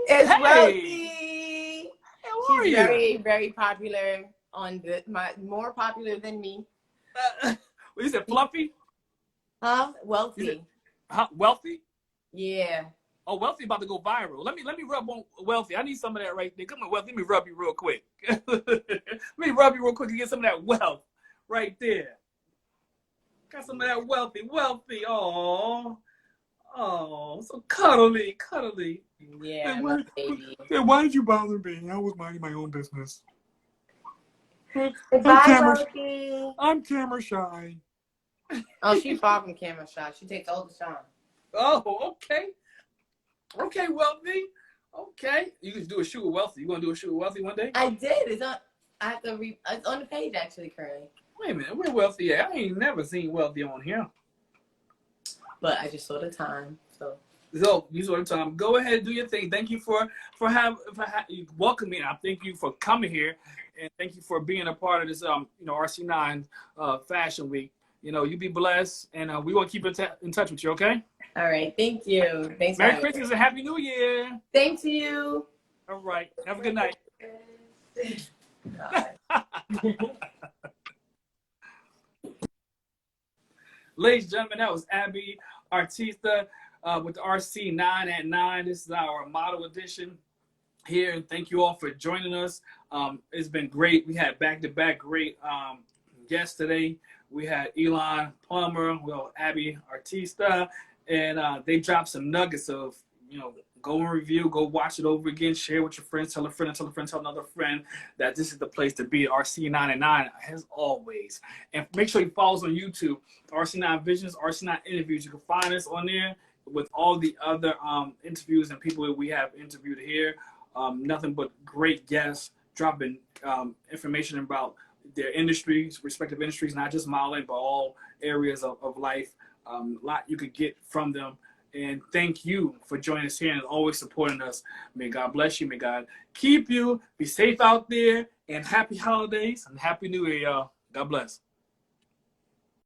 Speaker 2: It's
Speaker 1: Hey.
Speaker 2: Wealthy.
Speaker 1: How are
Speaker 2: She's
Speaker 1: you?
Speaker 2: very, very popular on more popular than me.
Speaker 1: You said fluffy?
Speaker 2: Huh? Wealthy.
Speaker 1: Huh? Wealthy?
Speaker 2: Yeah.
Speaker 1: Oh, Wealthy about to go viral. Let me rub on Wealthy. I need some of that right there. Come on, Wealthy. Let me rub you real quick. Let me rub you real quick and get some of that wealth right there. Got some of that wealthy. Oh, so cuddly.
Speaker 2: Yeah,
Speaker 1: Hey,
Speaker 2: my baby.
Speaker 1: Why did you bother me? I was minding my own business.
Speaker 2: Goodbye, Wealthy.
Speaker 1: I'm camera shy.
Speaker 2: Oh, she's far from camera shy. She takes all the shine.
Speaker 1: Oh, okay. Okay, Wealthy. Okay. You can do a shoot with Wealthy. You want to do a shoot with Wealthy one day?
Speaker 2: I did. It's on. I have to it's on the page actually currently.
Speaker 1: Wait a minute. Where Wealthy at? I ain't never seen Wealthy on here.
Speaker 2: But I just saw the time, so.
Speaker 1: So you saw the time. Go ahead and do your thing. Thank you for welcoming me. I thank you for coming here, and thank you for being a part of this RC9 Fashion Week. You know, you be blessed, and we want to keep in touch with you. Okay.
Speaker 2: All right. Thank you. Thanks.
Speaker 1: Merry Christmas and Happy New Year.
Speaker 2: Thanks to you.
Speaker 1: All right. Have a good night. Ladies and gentlemen, that was Abbie Artista with the RC9 at 9. This is our model edition here, and thank you all for joining us. It's been great. We had back-to-back great guests today. We had Elon Plummer, Abbie Artista, and they dropped some nuggets of, go and review, go watch it over again, share with your friends, tell a friend, tell a friend, tell another friend that this is the place to be. RC9 as always. And make sure you follow us on YouTube, RC9 Visions, RC9 Interviews. You can find us on there with all the other interviews and people that we have interviewed here. Nothing but great guests dropping information about their industries, respective industries, not just modeling, but all areas of life. A lot you could get from them. And thank you for joining us here and always supporting us. May God bless you. May God keep you. Be safe out there. And happy holidays and happy New Year, y'all. God bless.